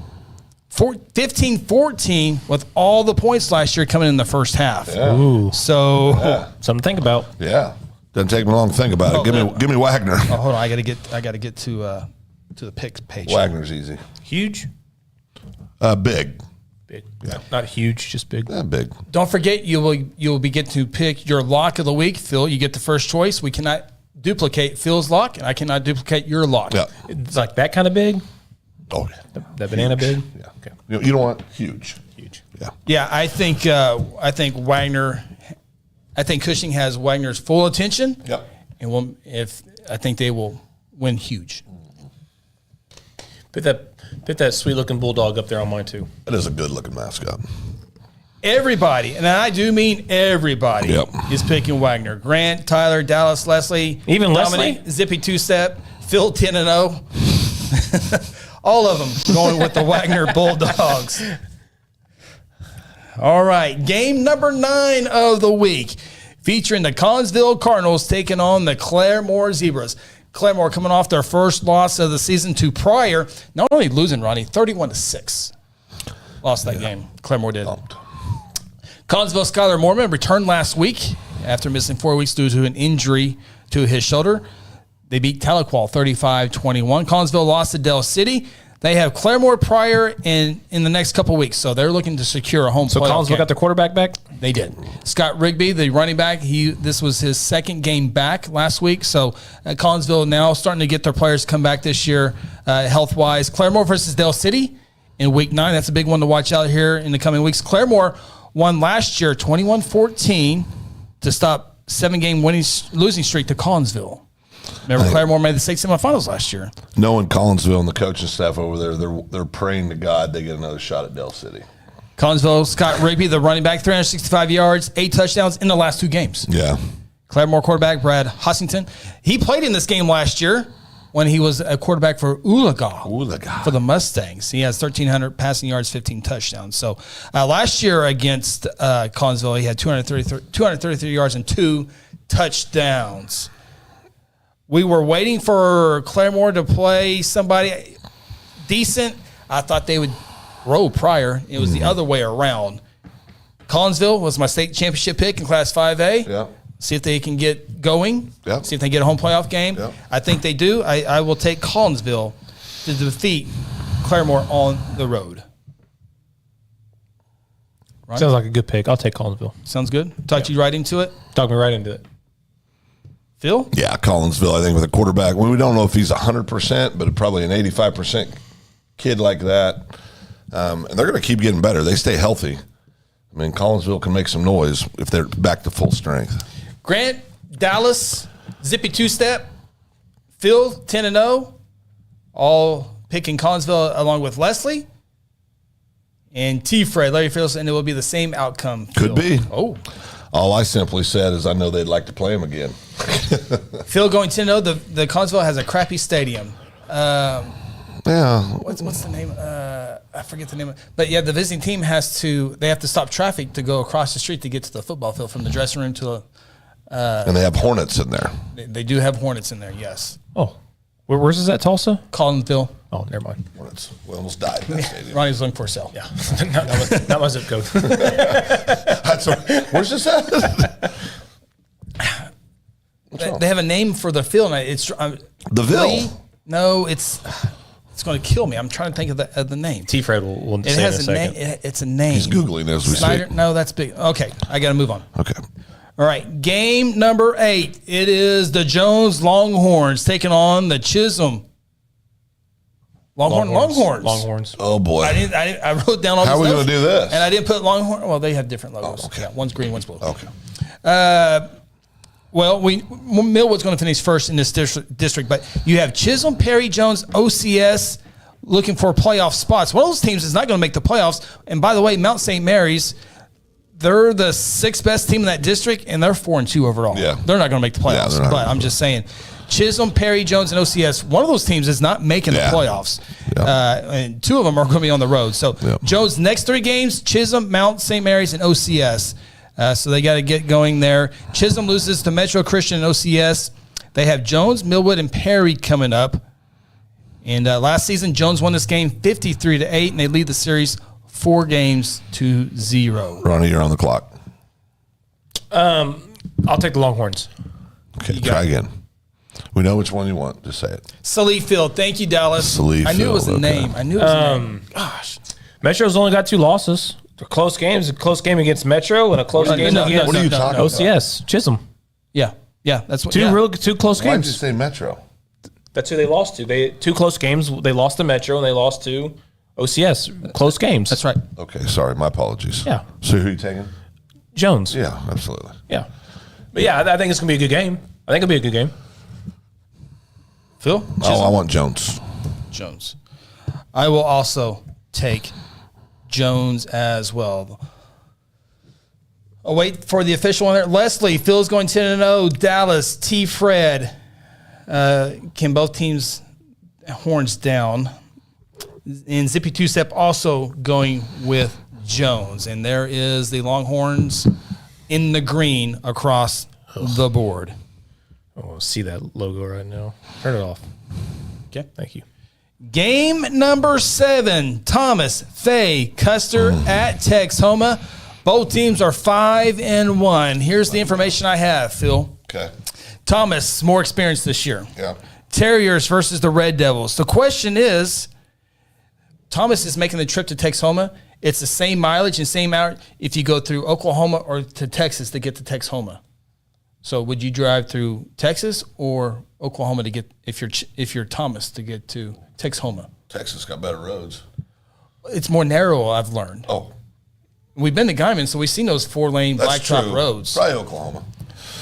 15-14 with all the points last year coming in the first half. Yeah. Ooh. So something to think about. Yeah. Doesn't take me long to think about it. Give me Wagner. Oh, hold on. I gotta get to the picks page. Wagner's easy. Huge? Big. Big. Yeah. Not huge, just big. Big. Don't forget, you will be getting to pick your lock of the week. Phil, you get the first choice. We cannot duplicate Phil's lock, and I cannot duplicate your lock. Yeah. It's like that kind of big? Oh, yeah. That banana big? Yeah. Okay. You don't want huge. Huge. Yeah. Yeah, I think Wagner. I think Cushing has Wagner's full attention. Yep. And I think they will win huge. Put that sweet looking bulldog up there on mine too. That is a good looking mascot. Everybody, and I do mean everybody, is picking Wagner. Grant, Tyler, Dallas, Leslie, even Dominic, Leslie, Zippy 2-Step, Phil 10-0. All of them going with the Wagner Bulldogs. All right, game number 9 of the week, featuring the Collinsville Cardinals taking on the Claremore Zebras. Claremore coming off their first loss of the season to Pryor, not only losing, Ronnie, 31-6. Lost that game. Claremore did. Collinsville Skylar Mormon returned last week after missing 4 weeks due to an injury to his shoulder. They beat Tahlequah 35-21. Collinsville lost to Del City. They have Claremore Pryor in the next couple weeks, so they're looking to secure a home playoff. So Collinsville got their quarterback back? They did. Scott Rigby, the running back, this was his second game back last week. So Collinsville now starting to get their players come back this year health-wise. Claremore versus Del City in week 9. That's a big one to watch out here in the coming weeks. Claremore won last year 21-14 to stop 7-game losing streak to Collinsville. Remember, Claremore made the state semifinals last year. Knowing Collinsville and the coaching staff over there, they're praying to God they get another shot at Del City. Collinsville, Scott Rigby, the running back, 365 yards, 8 touchdowns in the last 2 games. Yeah. Claremore quarterback, Brad Hossington. He played in this game last year when he was a quarterback for Oolaga for the Mustangs. He has 1,300 passing yards, 15 touchdowns. So last year against Collinsville, he had 233 yards and 2 touchdowns. We were waiting for Claremore to play somebody decent. I thought they would roll Pryor. It was the other way around. Collinsville was my state championship pick in Class 5A. Yeah. See if they can get going. Yep. See if they get a home playoff game. Yep. I think they do. I will take Collinsville to defeat Claremore on the road. Ronnie? Sounds like a good pick. I'll take Collinsville. Sounds good. Talked you right into it? Talk me right into it. Phil? Yeah, Collinsville, I think, with a quarterback. We don't know if he's 100%, but probably an 85% kid like that. And they're going to keep getting better. They stay healthy. I mean, Collinsville can make some noise if they're back to full strength. Grant, Dallas, Zippy 2-Step, Phil, 10-0, all picking Collinsville along with Leslie. And T-Fred, Larry Phillips, and it will be the same outcome. Could be. Oh. All I simply said is I know they'd like to play him again. Phil going 10-0. The Collinsville has a crappy stadium. Yeah. What's the name? I forget the name. But yeah, the visiting team they have to stop traffic to go across the street to get to the football field from the dressing room to the. And they have Hornets in there. They do have Hornets in there. Yes. Oh, where's this at? Tulsa? Collinsville. Oh, never mind. Hornets. We almost died in that stadium. Ronnie's looking for a cell. Yeah, not my zip code. Where's this at? They have a name for the field. It's the Ville. No, it's going to kill me. I'm trying to think of the name. T-Fred will it say has in a second. name. It's a name. He's Googling as we speak. No, that's big. Okay, I got to move on. Okay. All right, game number 8. It is the Jones Longhorns taking on the Chisholm Longhorns. Oh boy! I wrote down all. How are we going to do this? And I didn't put Longhorn. Well, they have different logos. Oh, okay. Yeah, one's green, one's blue. Okay. Well, Millwood's going to finish first in this district, but you have Chisholm, Perry Jones, OCS looking for playoff spots. One of those teams is not going to make the playoffs. And by the way, Mount St. Mary's, they're the 6th best team in that district, and they're 4-2 overall. Yeah. They're not going to make the playoffs. Yeah, but I'm just saying, Chisholm, Perry Jones, and OCS, one of those teams is not making the playoffs. Yeah. And 2 of them are going to be on the road. So Jones' next 3 games, Chisholm, Mount St. Mary's, and OCS. So they got to get going there. Chisholm loses to Metro Christian and OCS. They have Jones, Millwood, and Perry coming up. And last season, Jones won this game 53-8, and they lead the series 4-0. Ronnie, you're on the clock. I'll take the Longhorns. Okay, try again. We know which one you want. Just say it. Salif Field. Thank you, Dallas. Salif I knew it was the Field, okay. name. I knew it was the name. Gosh. Metro's only got 2 losses. They're close games. A close game against Metro and a close game against what are you talking OCS. Chisholm. Yeah, that's what. 2 close games. Why'd you say Metro? That's who they lost to. They 2 close games. They lost to Metro and they lost to OCS. Close games. That's right. Okay, sorry. My apologies. Yeah. So who are you taking? Jones. Yeah, absolutely. Yeah. But yeah, I think it's going to be a good game. I think it'll be a good game. Phil? Oh, I want Jones. Jones. I will also take Jones as well. I'll wait for the official one there. Leslie, Phil's going 10-0. Dallas, T. Fred. Can both teams horns down? And Zippy Two-Step also going with Jones. And there is the Longhorns in the green across the board. I want to see that logo right now. Turn it off. Okay. Thank you. Game number 7, Thomas, Fay, Custer at Texhoma. Both teams are 5-1. Here's the information I have, Phil. Okay. Thomas, more experience this year. Yeah. Terriers versus the Red Devils. The question is, Thomas is making the trip to Texhoma. It's the same mileage and same hour if you go through Oklahoma or to Texas to get to Texhoma. So would you drive through Texas or Oklahoma to get if you're Thomas to get to Texhoma? Texas got better roads. It's more narrow, I've learned. Oh. We've been to Guyman, so we've seen those 4-lane blacktop roads. Probably Oklahoma.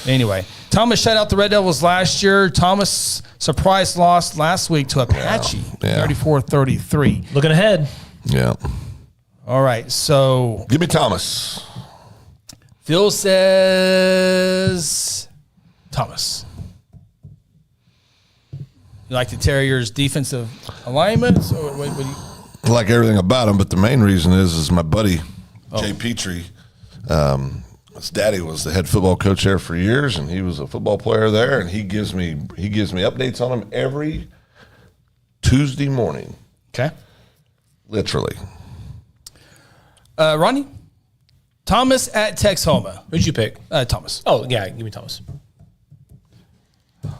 Anyway, Thomas shut out the Red Devils last year. Thomas surprise loss last week to Apache, 34-33. Looking ahead. Yeah. All right, so give me Thomas. Phil says Thomas. You like the Terriers' defensive alignments, or what do you? I like everything about him, but the main reason is my buddy Jay Petrie. His daddy was the head football coach there for years, and he was a football player there. And he gives me updates on him every Tuesday morning. Okay, literally. Ronnie, Thomas at Texhoma. Who'd you pick? Thomas. Oh yeah, give me Thomas.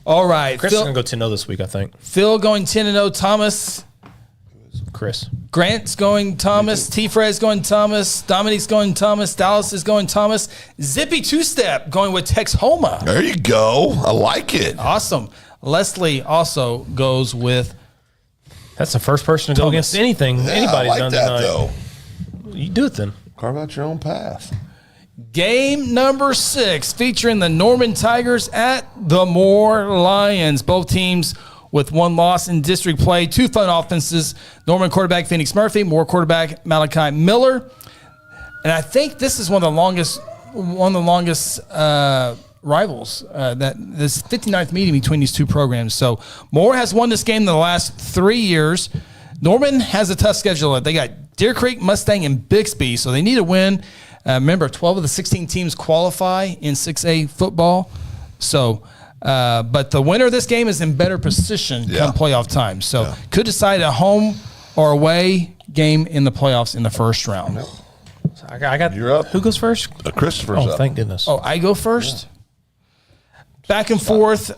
All right, Chris is gonna go 10-0 this week, I think. Phil going 10-0. Thomas. Chris. Grant's going Thomas. T-Fred's going Thomas. Dominique's going Thomas. Dallas is going Thomas. Zippy Two-Step going with Texhoma. There you go. I like it. Awesome. Leslie also goes with. That's the first person to go against anything anybody's done tonight. Though. You do it then. Carve out your own path. Game number 6 featuring the Norman Tigers at the Moore Lions. Both teams with 1 loss in district play. 2 fun offenses. Norman quarterback Phoenix Murphy, Moore quarterback Malachi Miller. And I think this is one of the longest rivals. That this 59th meeting between these 2 programs. So Moore has won this game in the last 3 years. Norman has a tough schedule. They got Deer Creek, Mustang, and Bixby, so they need a win. Remember, 12 of the 16 teams qualify in 6A football. So, but the winner of this game is in better position come playoff time. So, could decide a home or away game in the playoffs in the first round. I got. You're up. Who goes first? Christopher's up. Thank goodness. Oh, I go first. Back and forth.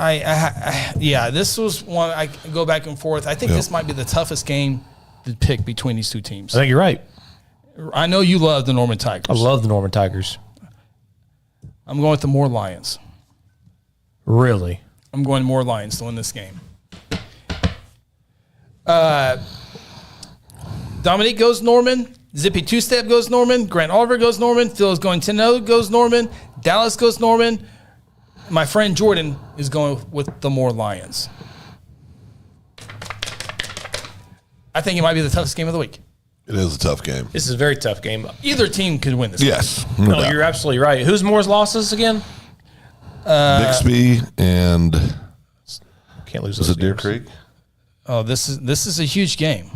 Yeah, this was one I go back and forth. I think this might be the toughest game to pick between these 2 teams. I think you're right. I know you love the Norman Tigers. I love the Norman Tigers. I'm going with the Moore Lions. Really? I'm going Moore Lions to win this game. Dominique goes Norman. Zippy Two-Step goes Norman. Grant Oliver goes Norman. Phil is going 10-0 goes Norman. Dallas goes Norman. My friend Jordan is going with the Moore Lions. I think it might be the toughest game of the week. It is a tough game. This is a very tough game. Either team could win this game. Yes. No, you're absolutely right. Who's Moore's losses again? Bixby and can't lose. Is it Deer Creek? Oh, this is a huge game.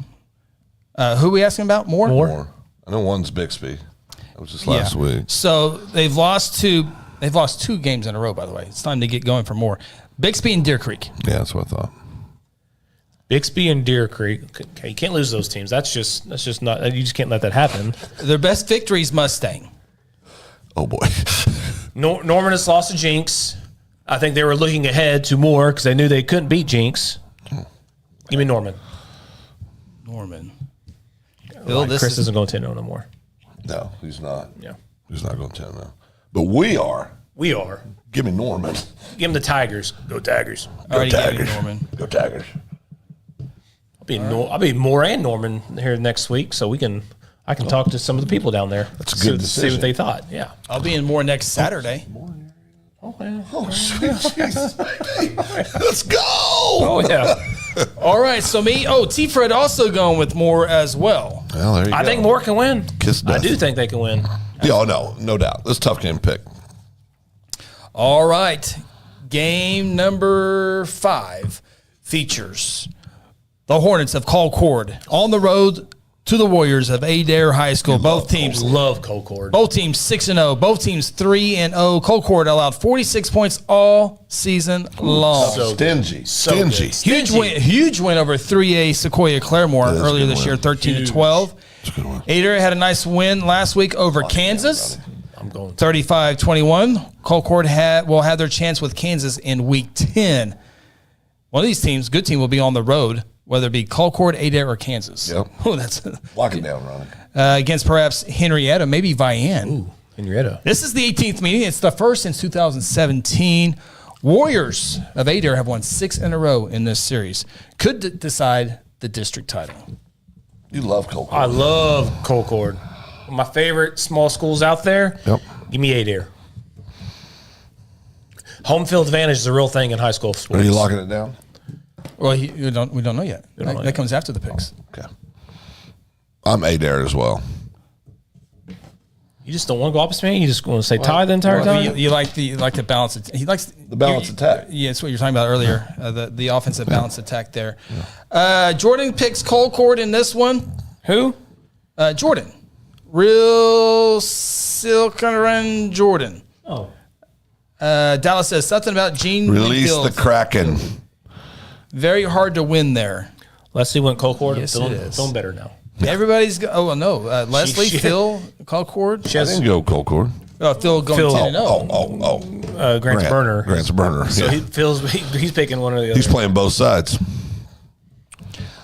Who are we asking about? Moore? I know one's Bixby. That was just last week. So they've lost to They've lost 2 games in a row, by the way. It's time to get going for more. Bixby and Deer Creek. Yeah, that's what I thought. Bixby and Deer Creek. Okay, you can't lose those teams. That's just not. You just can't let that happen. Their best victory is Mustang. Oh boy. Norman has lost to Jinx. I think they were looking ahead to more because they knew they couldn't beat Jinx. Give me Norman. Bill, Chris isn't going to 10-0 no more. No, he's not. Yeah. He's not going to 10 now. But we are. We are. Give me Norman. Give him the Tigers. Go Tigers. Go Tigers. Go Tigers. I'll be Moore and Norman here next week, so I can talk to some of the people down there. That's a good decision. See what they thought. Yeah. I'll be in Moore next Saturday. Oh, sweet Jesus, baby. Let's go. Oh, yeah. All right, so T-Fred also going with Moore as well. Well, there you go. I think Moore can win. Kiss death. I do think they can win. Yeah, no doubt. This is a tough game to pick. All right. Game number 5 features the Hornets of Concord on the road to the Warriors of Adair High School. Both teams love Concord. Both teams 6-0. Both teams 3-0. Concord allowed 46 points all season long. Stingy. Huge win over 3A Sequoia Claremore earlier this year, 13-12. Adair had a nice win last week over Kansas. I'm going 35-21. Concord will have their chance with Kansas in week 10. One of these teams, good team, will be on the road, whether it be Concord, Adair, or Kansas. Yep. Oh, that's lock it down, Ronnie. Against perhaps Henrietta, maybe Vian. Ooh, Henrietta. This is the 18th meeting. It's the first since 2017. Warriors of Adair have won 6 in a row in this series. Could decide the district title. You love Concord. I love Concord. My favorite small schools out there. Yep. Give me Adair. Home field advantage is a real thing in high school sports. Are you locking it down? Well, we don't know yet. That comes after the picks. Okay. I'm Adair as well. You just don't want to go opposite me? You just want to say tie the entire time? You like the balance. He likes the balance attack. Yeah, it's what you were talking about earlier. The offensive balance attack there. Yeah. Jordan picks Concord in this one. Who? Jordan. Real Silken Jordan. Oh. Dallas says something about Gene. Release Winfield. the Kraken. Very hard to win there. Leslie went Concord. Yes, it is. Feeling better now. Everybody's Leslie, Phil, Concord. I didn't go Concord. Oh, Phil going 10-0. Grant's burner. Grant's burner. So he's picking one or the other. He's playing both sides.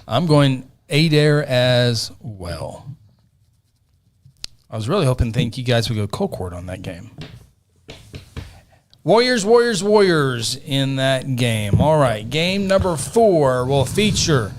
I'm going Adair as well. I was really hoping you guys would go Concord on that game. Warriors in that game. All right, game number 4 will feature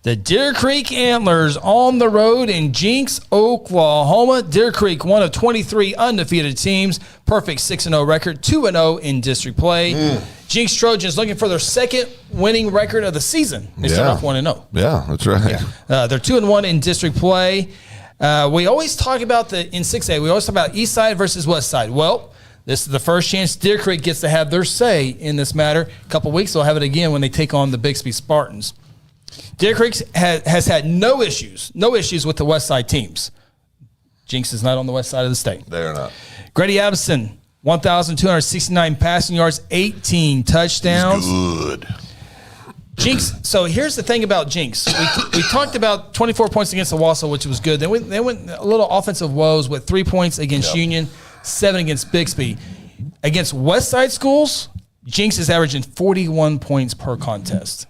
the Deer Creek Antlers on the road in Jinx, Oklahoma. Deer Creek, one of 23 undefeated teams, perfect 6-0 record, 2-0 in district play. Jinx Trojans looking for their second winning record of the season. They start off 1-0. Yeah, that's right. Yeah. They're 2-1 in district play. We always talk about in 6A, we always talk about East Side versus West Side. Well, this is the first chance Deer Creek gets to have their say in this matter. A couple weeks, they'll have it again when they take on the Bixby Spartans. Deer Creek has had no issues with the West Side teams. Jinx is not on the west side of the state. They're not. Grady Abson, 1,269 passing yards, 18 touchdowns. Good. Jinx. So here's the thing about Jinx. We talked about 24 points against Owasso, which was good. Then they went a little offensive woes with 3 points against Union, 7 against Bixby. Against West Side schools, Jinx is averaging 41 points per contest.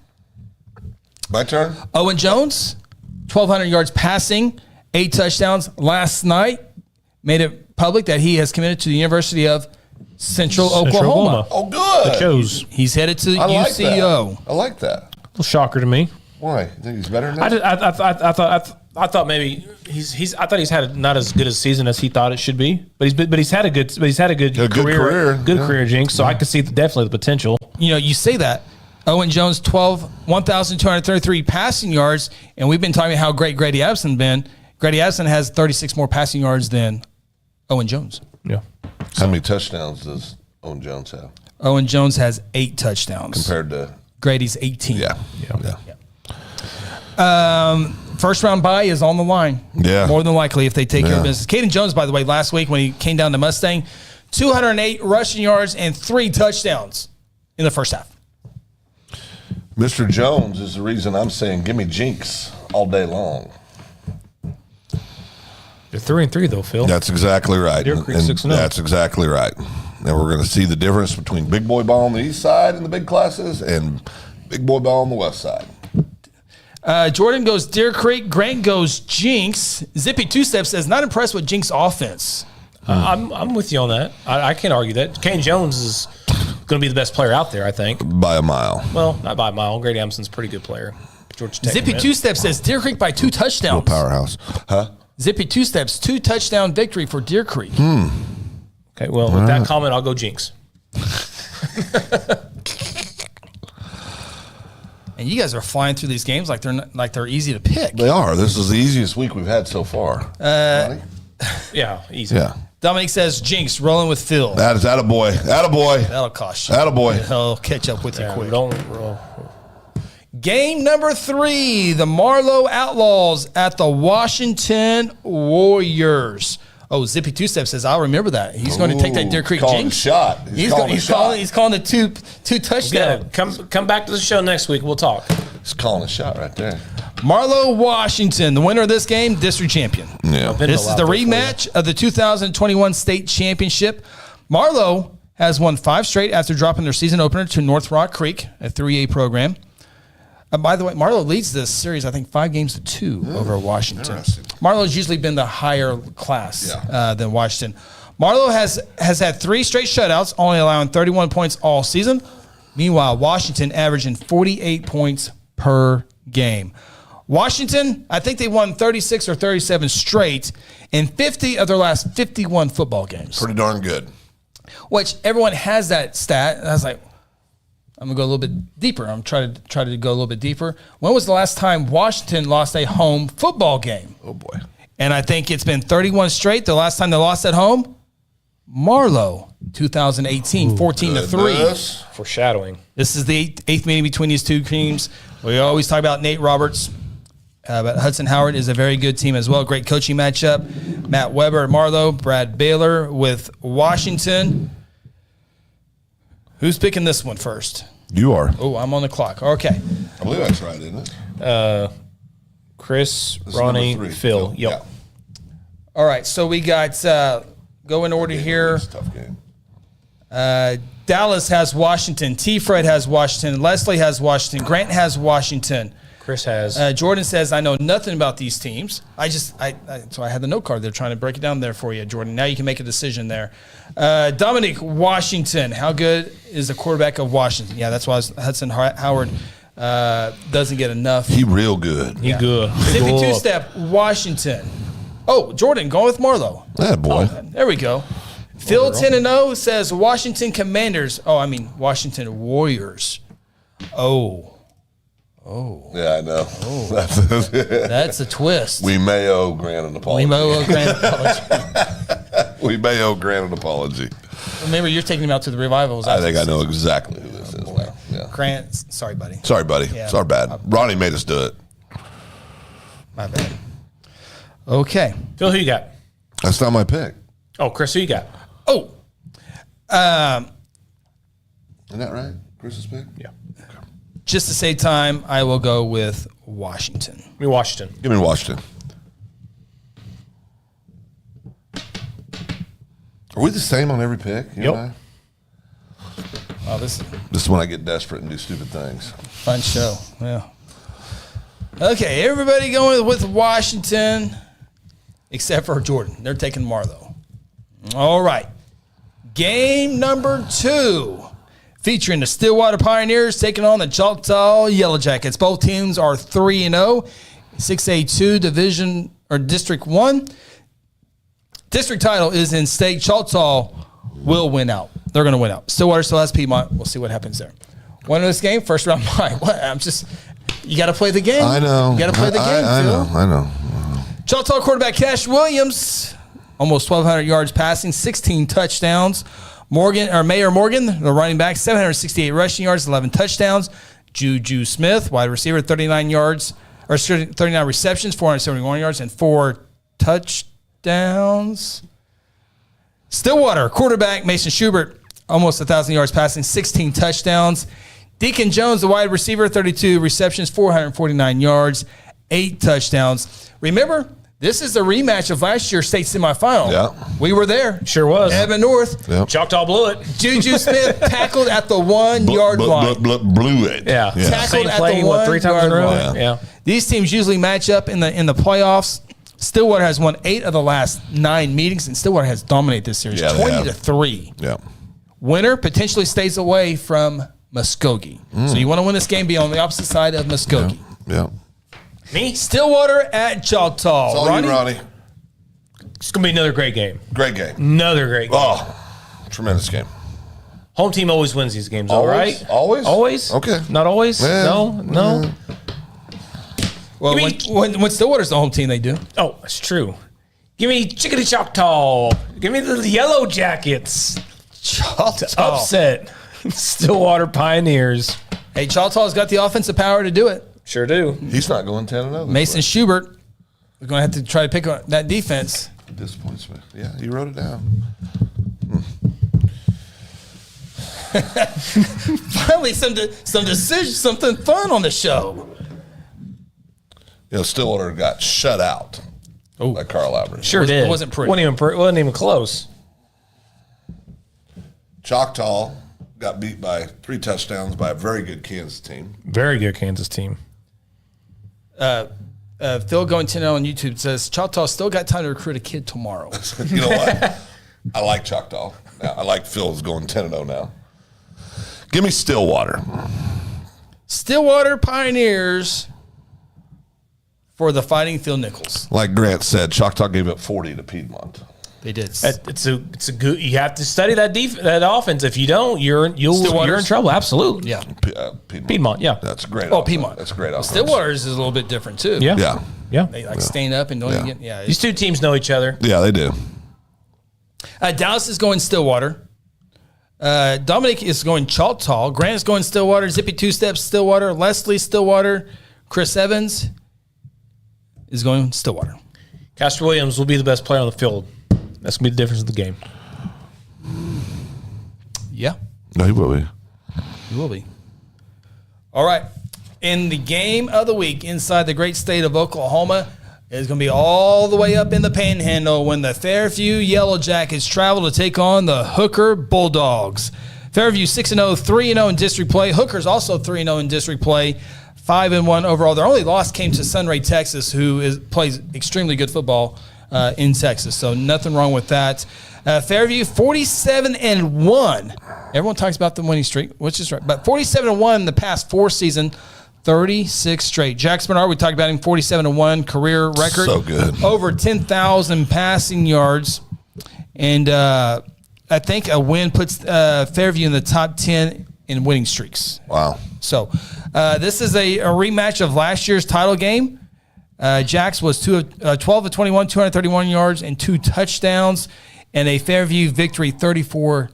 My turn. Owen Jones, 1,200 yards passing, 8 touchdowns. Last night, made it public that he has committed to the University of Central Oklahoma. Oh, good. The Chose. He's headed to I like UCO. That. I like that. A little shocker to me. Why? You think he's better than that? I thought maybe he's had not as good a season as he thought it should be, but he's had a good career, Jinx. So I could see definitely the potential. You say that. Owen Jones, 1,233 passing yards, and we've been talking about how great Grady Abson been. Grady Abson has 36 more passing yards than Owen Jones. Yeah. How many touchdowns does Owen Jones have? Owen Jones has 8 touchdowns. Compared to Grady's 18. Yeah. First round bye is on the line. Yeah. More than likely if they take care of business. Caden Jones, by the way, last week when he came down to Mustang, 208 rushing yards, and 3 touchdowns in the first half. Mr. Jones is the reason I'm saying give me Jinx all day long. They're 3-3 though, Phil. That's exactly right. Deer Creek And 6-0. That's exactly right. And we're going to see the difference between big boy ball on the east side in the big classes and big boy ball on the west side. Jordan goes Deer Creek. Grant goes Jinx. Zippy Two Step says, not impressed with Jinx offense. I'm with you on that. I can't argue that. Kane Jones is going to be the best player out there, I think. By a mile. Well, not by a mile. Grady Amson's a pretty good player. Georgia Tech. Zippy Two Step says Deer Creek by 2 touchdowns. Real powerhouse. Huh? Zippy Two Steps, 2 touchdown victory for Deer Creek. Okay, well, with that comment, I'll go Jinx. And you guys are flying through these games like they're easy to pick. They are. This is the easiest week we've had so far. Yeah, easy. Yeah. Dominic says Jinx, rolling with Phil. That is attaboy. Attaboy. That'll cost you. Attaboy. He'll catch up with you quick. Don't roll. Game number 3, the Marlowe Outlaws at the Washington Warriors. Oh, Zippy Two Step says, I'll remember that. He's going to take that Deer Creek calling Jinx. a shot. He's calling the two touchdown. Come back to the show next week. We'll talk. He's calling a shot right there. Marlowe, Washington. The winner of this game, district champion. Yeah. This is the rematch of the 2021 state championship. Marlowe has won 5 straight after dropping their season opener to North Rock Creek, a 3A program. By the way, Marlowe leads this series, I think, 5-2 over Washington. Marlowe's usually been the higher class than Washington. Marlowe has had 3 straight shutouts, only allowing 31 points all season. Meanwhile, Washington averaging 48 points per game. Washington, I think they won 36 or 37 straight in 50 of their last 51 football games. Pretty darn good. Which everyone has that stat. And I was like, I'm going to go a little bit deeper. I'm trying to go a little bit deeper. When was the last time Washington lost a home football game? Oh, boy. And I think it's been 31 straight. The last time they lost at home, Marlowe, 2018, 14-3. Foreshadowing. This is the eighth meeting between these two teams. We always talk about Nate Roberts. But Hudson Howard is a very good team as well. Great coaching matchup. Matt Weber at Marlowe, Brad Baylor with Washington. Who's picking this one first? You are. Oh, I'm on the clock. Okay. I believe that's right, isn't it? Chris, Ronnie, Phil. Yep. Yeah. All right. So we got go in order here. It's a tough game. Dallas has Washington. T-Fred has Washington. Leslie has Washington. Grant has Washington. Chris has. Jordan says, I know nothing about these teams. So I had the note card there trying to break it down there for you, Jordan. Now you can make a decision there. Dominic, Washington. How good is the quarterback of Washington? Yeah, that's why Hudson Howard doesn't get enough. He real good. He good. Zippy Two-Step, Washington. Oh, Jordan, going with Marlowe. That boy. Oh, there we go. Phil 10-0 says Washington Commanders. Oh, I mean Washington Warriors. Oh. Yeah, I know. That's a twist. We may owe Grant an apology. We may owe Grant an apology. Remember, you're taking him out to the revivals. I think I know exactly who this is now. Yeah. Grant, sorry, buddy. Sorry, buddy. Yeah. It's our bad. Ronnie made us do it. My bad. Okay. Phil, who you got? That's not my pick. Oh, Chris, who you got? Oh. Isn't that right? Chris's pick? Yeah. Just to save time, I will go with Washington. Give me Washington. Give me Washington. Are we the same on every pick? You Yep. and Oh, this This is when I get desperate and do stupid things. fun show. Yeah. Okay, everybody going with Washington, except for Jordan. They're taking Marlowe. All right. Game number 2. Featuring the Stillwater Pioneers taking on the Choctaw Yellow Jackets. Both teams are 3-0, 6A2 Division or District 1. District title is in state. Choctaw will win out. They're going to win out. Stillwater still has Piedmont. We'll see what happens there. Winner of this game, first round bye. What? You got to play the game. I know. You got to play the game. I know. Choctaw quarterback Cash Williams, almost 1,200 yards passing, 16 touchdowns. Mayor Morgan, the running back, 768 rushing yards, 11 touchdowns. Juju Smith, wide receiver, 39 receptions, 471 yards, and 4 touchdowns. Stillwater, quarterback Mason Schubert, almost 1,000 yards passing, 16 touchdowns. Deacon Jones, the wide receiver, 32 receptions, 449 yards, 8 touchdowns. Remember, this is a rematch of last year's state semifinal. Yeah. We were there. Sure was. Evan North. Yep. Choctaw blew it. Juju Smith tackled at the 1 yard line. Blew it. Yeah. Tackled Same at play, the 1 3 times in a yard row? line. Yeah. These teams usually match up in the playoffs. Stillwater has won 8 of the last 9 meetings, and Stillwater has dominated this series, 20-3. Yeah. Winner potentially stays away from Muskogee. So you want to win this game, be on the opposite side of Muskogee. Yeah. Me? Stillwater at Choctaw. It's all you, Ronnie. It's going to be another great game. Great game. Another great game. Oh, tremendous game. Home team always wins these games, all right? Always? Always? Okay. Not always? Yeah. No? Well, when Stillwater's the home team, they do. Oh, that's true. Give me Chickadee Choctaw. Give me the Yellow Jackets. Choctaw. To upset Stillwater Pioneers. Hey, Choctaw's got the offensive power to do it. Sure do. He's not going 10-0. Mason Schubert, we're going to have to try to pick on that defense. Disappoints me. Yeah, you wrote it down. Finally, some decisions, something fun on the show. You know, Stillwater got shut out by Carl Albert. Sure did. It wasn't pretty. Wasn't even close. Choctaw got beat by 3 touchdowns by a very good Kansas team. Very good Kansas team. Phil going 10-0 on YouTube says Choctaw still got time to recruit a kid tomorrow. You know what? I like Choctaw. I like Phil's going 10-0 now. Give me Stillwater. Stillwater Pioneers for the Fighting Phil Nichols. Like Grant said, Choctaw gave up 40 to Piedmont. They did. It's a good. You have to study that that offense. If you don't, you're in trouble. Absolutely. Yeah. Piedmont. Yeah. That's a great. Oh, offense. Piedmont. That's a great. Offense. Stillwater's is a little bit different too. Yeah. Yeah. They staying up and don't even get. Yeah. These two teams know each other. Yeah, they do. Dallas is going Stillwater. Dominic is going Choctaw. Grant is going Stillwater. Zippy Two Steps Stillwater. Leslie Stillwater. Chris Evans is going Stillwater. Castor Williams will be the best player on the field. That's going to be the difference of the game. Yeah. No, he will be. He will be. All right. In the game of the week inside the great state of Oklahoma is going to be all the way up in the Panhandle when the Fairview Yellow Jackets travel to take on the Hooker Bulldogs. Fairview 6-0, 3-0 in district play. Hooker's also 3-0 in district play, 5-1 overall. Their only loss came to Sunray, Texas, who plays extremely good football in Texas. So nothing wrong with that. Fairview 47-1. Everyone talks about the winning streak, which is right. But 47-1 in the past 4 seasons, 36 straight. Jack Bernard, we talked about him, 47-1 career record. So good. Over 10,000 passing yards. And I think a win puts Fairview in the top 10 in winning streaks. Wow. So this is a rematch of last year's title game. Jax was 12 of 21, 231 yards and 2 touchdowns, and a Fairview victory 34-8.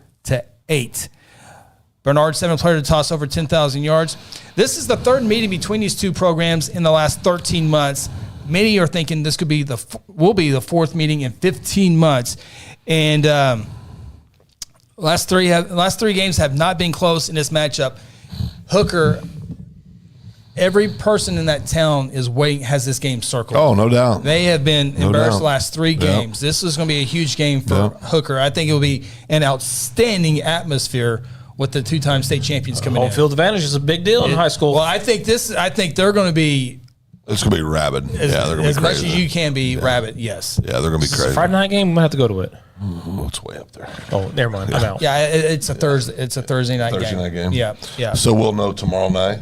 Bernard, 7th player to toss over 10,000 yards. This is the 3rd meeting between these two programs in the last 13 months. Many are thinking this will be the 4th meeting in 15 months, and last three games have not been close in this matchup. Hooker. Every person in that town has this game circled. Oh, no doubt. They have been embarrassed the last 3 games. Yep. This is going to be a huge game for Hooker. I think it will be an outstanding atmosphere with the 2-time state champions coming in. Home field advantage is a big deal in high school. Well, I think they're going to be. It's going to be rabid. They're going to be as crazy. much as you can be rabid. Yes. Yeah, they're going to be crazy. Friday night game. I'm going to have to go to it. It's way up there. Oh, never mind. I'm out. Yeah, it's a Thursday. It's a Thursday night game. Thursday night game. Yeah. So we'll know tomorrow night.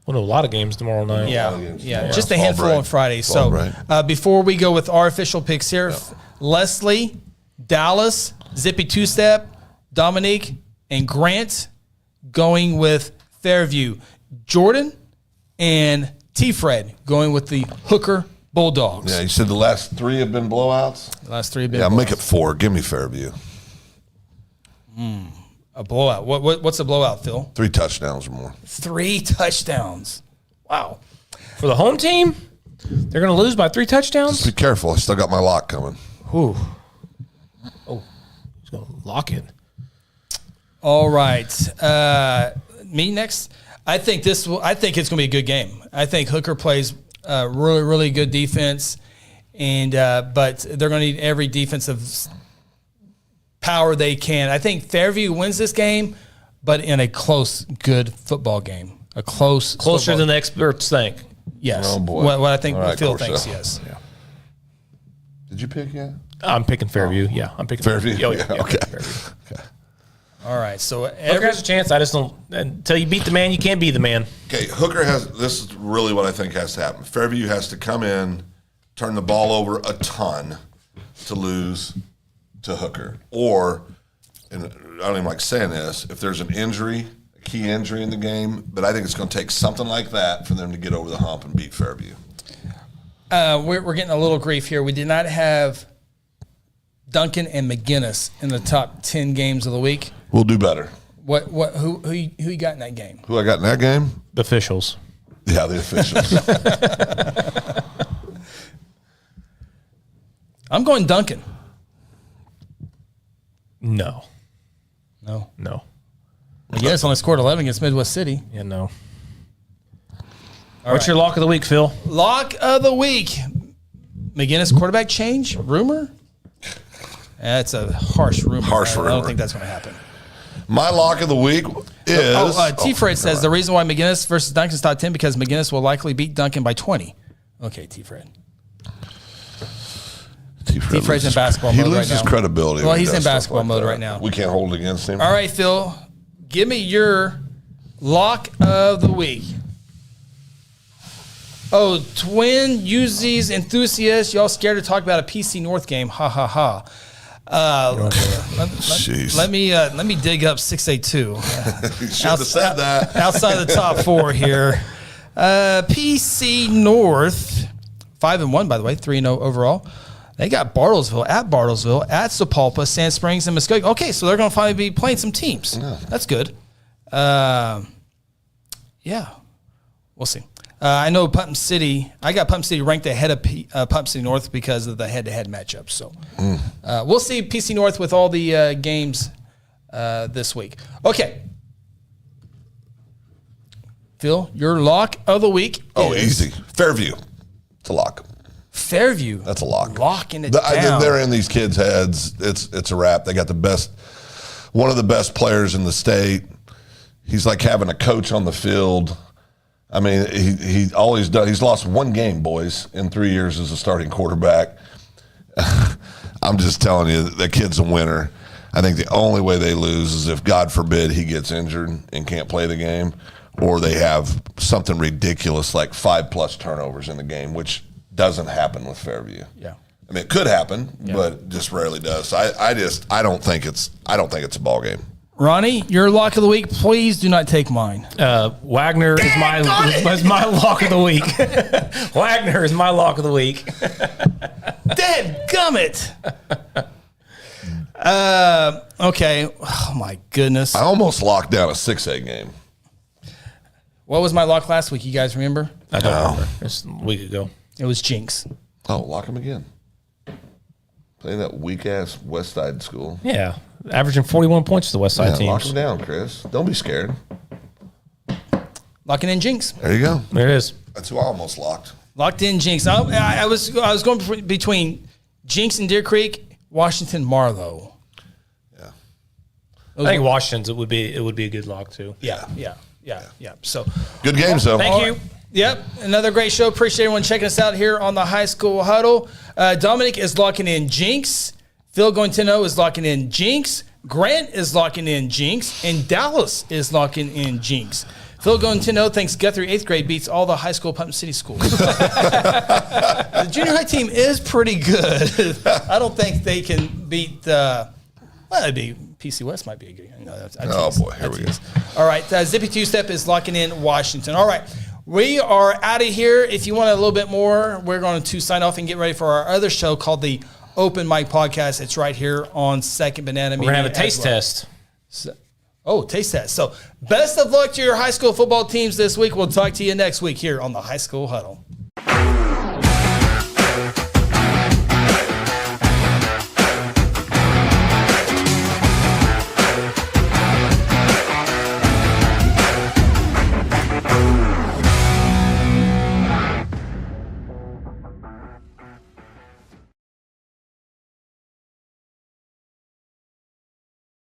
We'll know a lot of games tomorrow night. Yeah. Just a handful on Friday. So before we go with our official picks here, Leslie, Dallas, Zippy Two-Step, Dominique, and Grant going with Fairview. Jordan and T-Fred going with the Hooker Bulldogs. Yeah, you said the last 3 have been blowouts? The last 3 have been blowouts. Make it 4. Give me Fairview. A blowout. What's a blowout, Phil? 3 touchdowns or more. 3 touchdowns. Wow. For the home team, they're going to lose by 3 touchdowns? Just be careful. I still got my lock coming. Ooh. going to lock in. All right. Me next. I think it's going to be a good game. I think Hooker plays really, really good defense, and but they're going to need every defensive power they can. I think Fairview wins this game, but in a close, good football game. Closer football. than the experts think. Yes. Oh, boy. What I think All right, Phil Corso. thinks, yes. Yeah. Did you pick yet? I'm picking Fairview. Yeah, I'm picking Fairview. Oh, yeah, Okay. Fairview. Okay. All right. So Hooker has a chance. I just don't. Until you beat the man, you can't be the man. Okay, Hooker has. This is really what I think has to happen. Fairview has to come in, turn the ball over a ton to lose to Hooker. Or, and I don't even like saying this, if there's an injury, a key injury in the game, but I think it's going to take something like that for them to get over the hump and beat Fairview. We're getting a little grief here. We did not have Duncan and McGinnis in the top 10 games of the week. We'll do better. Who you got in that game? Who I got in that game? The officials. Yeah, the officials. I'm going Duncan. No. McGinnis only scored 11 against Midwest City. Yeah, no. What's your lock of the week, Phil? Lock of the week. McGinnis quarterback change? Rumor? That's a harsh rumor. I don't think that's going to happen. My lock of the week is... T-Fred says the reason why McGinnis versus Duncan is top 10 because McGinnis will likely beat Duncan by 20. Okay, T-Fred. T-Fred's in basketball mode right now. He loses credibility. Well, he's in basketball mode right now. We can't hold it against him. All right, Phil. Give me your lock of the week. Oh, Twin Uzis enthusiasts. Y'all scared to talk about a PC North game. Ha, ha, ha. Let me dig up 682. You should have said that. Outside the top four here. PC North, 5-1, by the way, 3-0 overall. They got Bartlesville, at Sapulpa, Sand Springs, and Muskogee. Okay, so they're going to finally be playing some teams. Yeah. That's good. Yeah, we'll see. I know Putnam City. I got Putnam City ranked ahead of Putnam City North because of the head-to-head matchup. So we'll see PC North with all the games this week. Okay. Phil, your lock of the week is... easy. Fairview. It's a lock. Fairview. That's a lock. Locking it down. They're in these kids' heads. It's a wrap. They got one of the best players in the state. He's like having a coach on the field. I mean, he always does. He's lost one game, boys, in 3 years as a starting quarterback. I'm just telling you, that kid's a winner. I think the only way they lose is if, God forbid, he gets injured and can't play the game, or they have something ridiculous like 5+ turnovers in the game, which doesn't happen with Fairview. Yeah. I mean, it could happen, but just rarely does. So I don't think it's a ball game. Ronnie, your lock of the week. Please do not take mine. Wagner is my lock of the week. Wagner is my lock of the week. Dadgummit. Okay. Oh my goodness. I almost locked down a 6A game. What was my lock last week? You guys remember? I don't remember. It's a week ago. It was Jinx. Oh, lock him again. Playing that weak-ass West Side school. Yeah, averaging 41 points to the West Side teams. Lock him down, Chris. Don't be scared. Locking in Jinx. There you go. There it is. That's who I almost locked. Locked in Jinx. I was going between Jinx and Deer Creek, Washington, Marlowe. Yeah. I think Washington's would be a good lock too. Yeah. So good games though. Thank you. Yep, another great show. Appreciate everyone checking us out here on the High School Huddle. Dominic is locking in Jinx. Phil Gointino is locking in Jinx. Grant is locking in Jinx. And Dallas is locking in Jinx. Phil Gointino thinks Guthrie 8th grade beats all the high school Putnam City schools. The junior high team is pretty good. I don't think they can beat it'd be PC West might be a good. Boy, here we go. All right, Zippy Two-Step is locking in Washington. All right. We are out of here. If you want a little bit more, we're going to sign off and get ready for our other show called the Open Mic Podcast. It's right here on Second Banana Media. We're going to have a taste test. Taste test. So best of luck to your high school football teams this week. We'll talk to you next week here on the High School Huddle.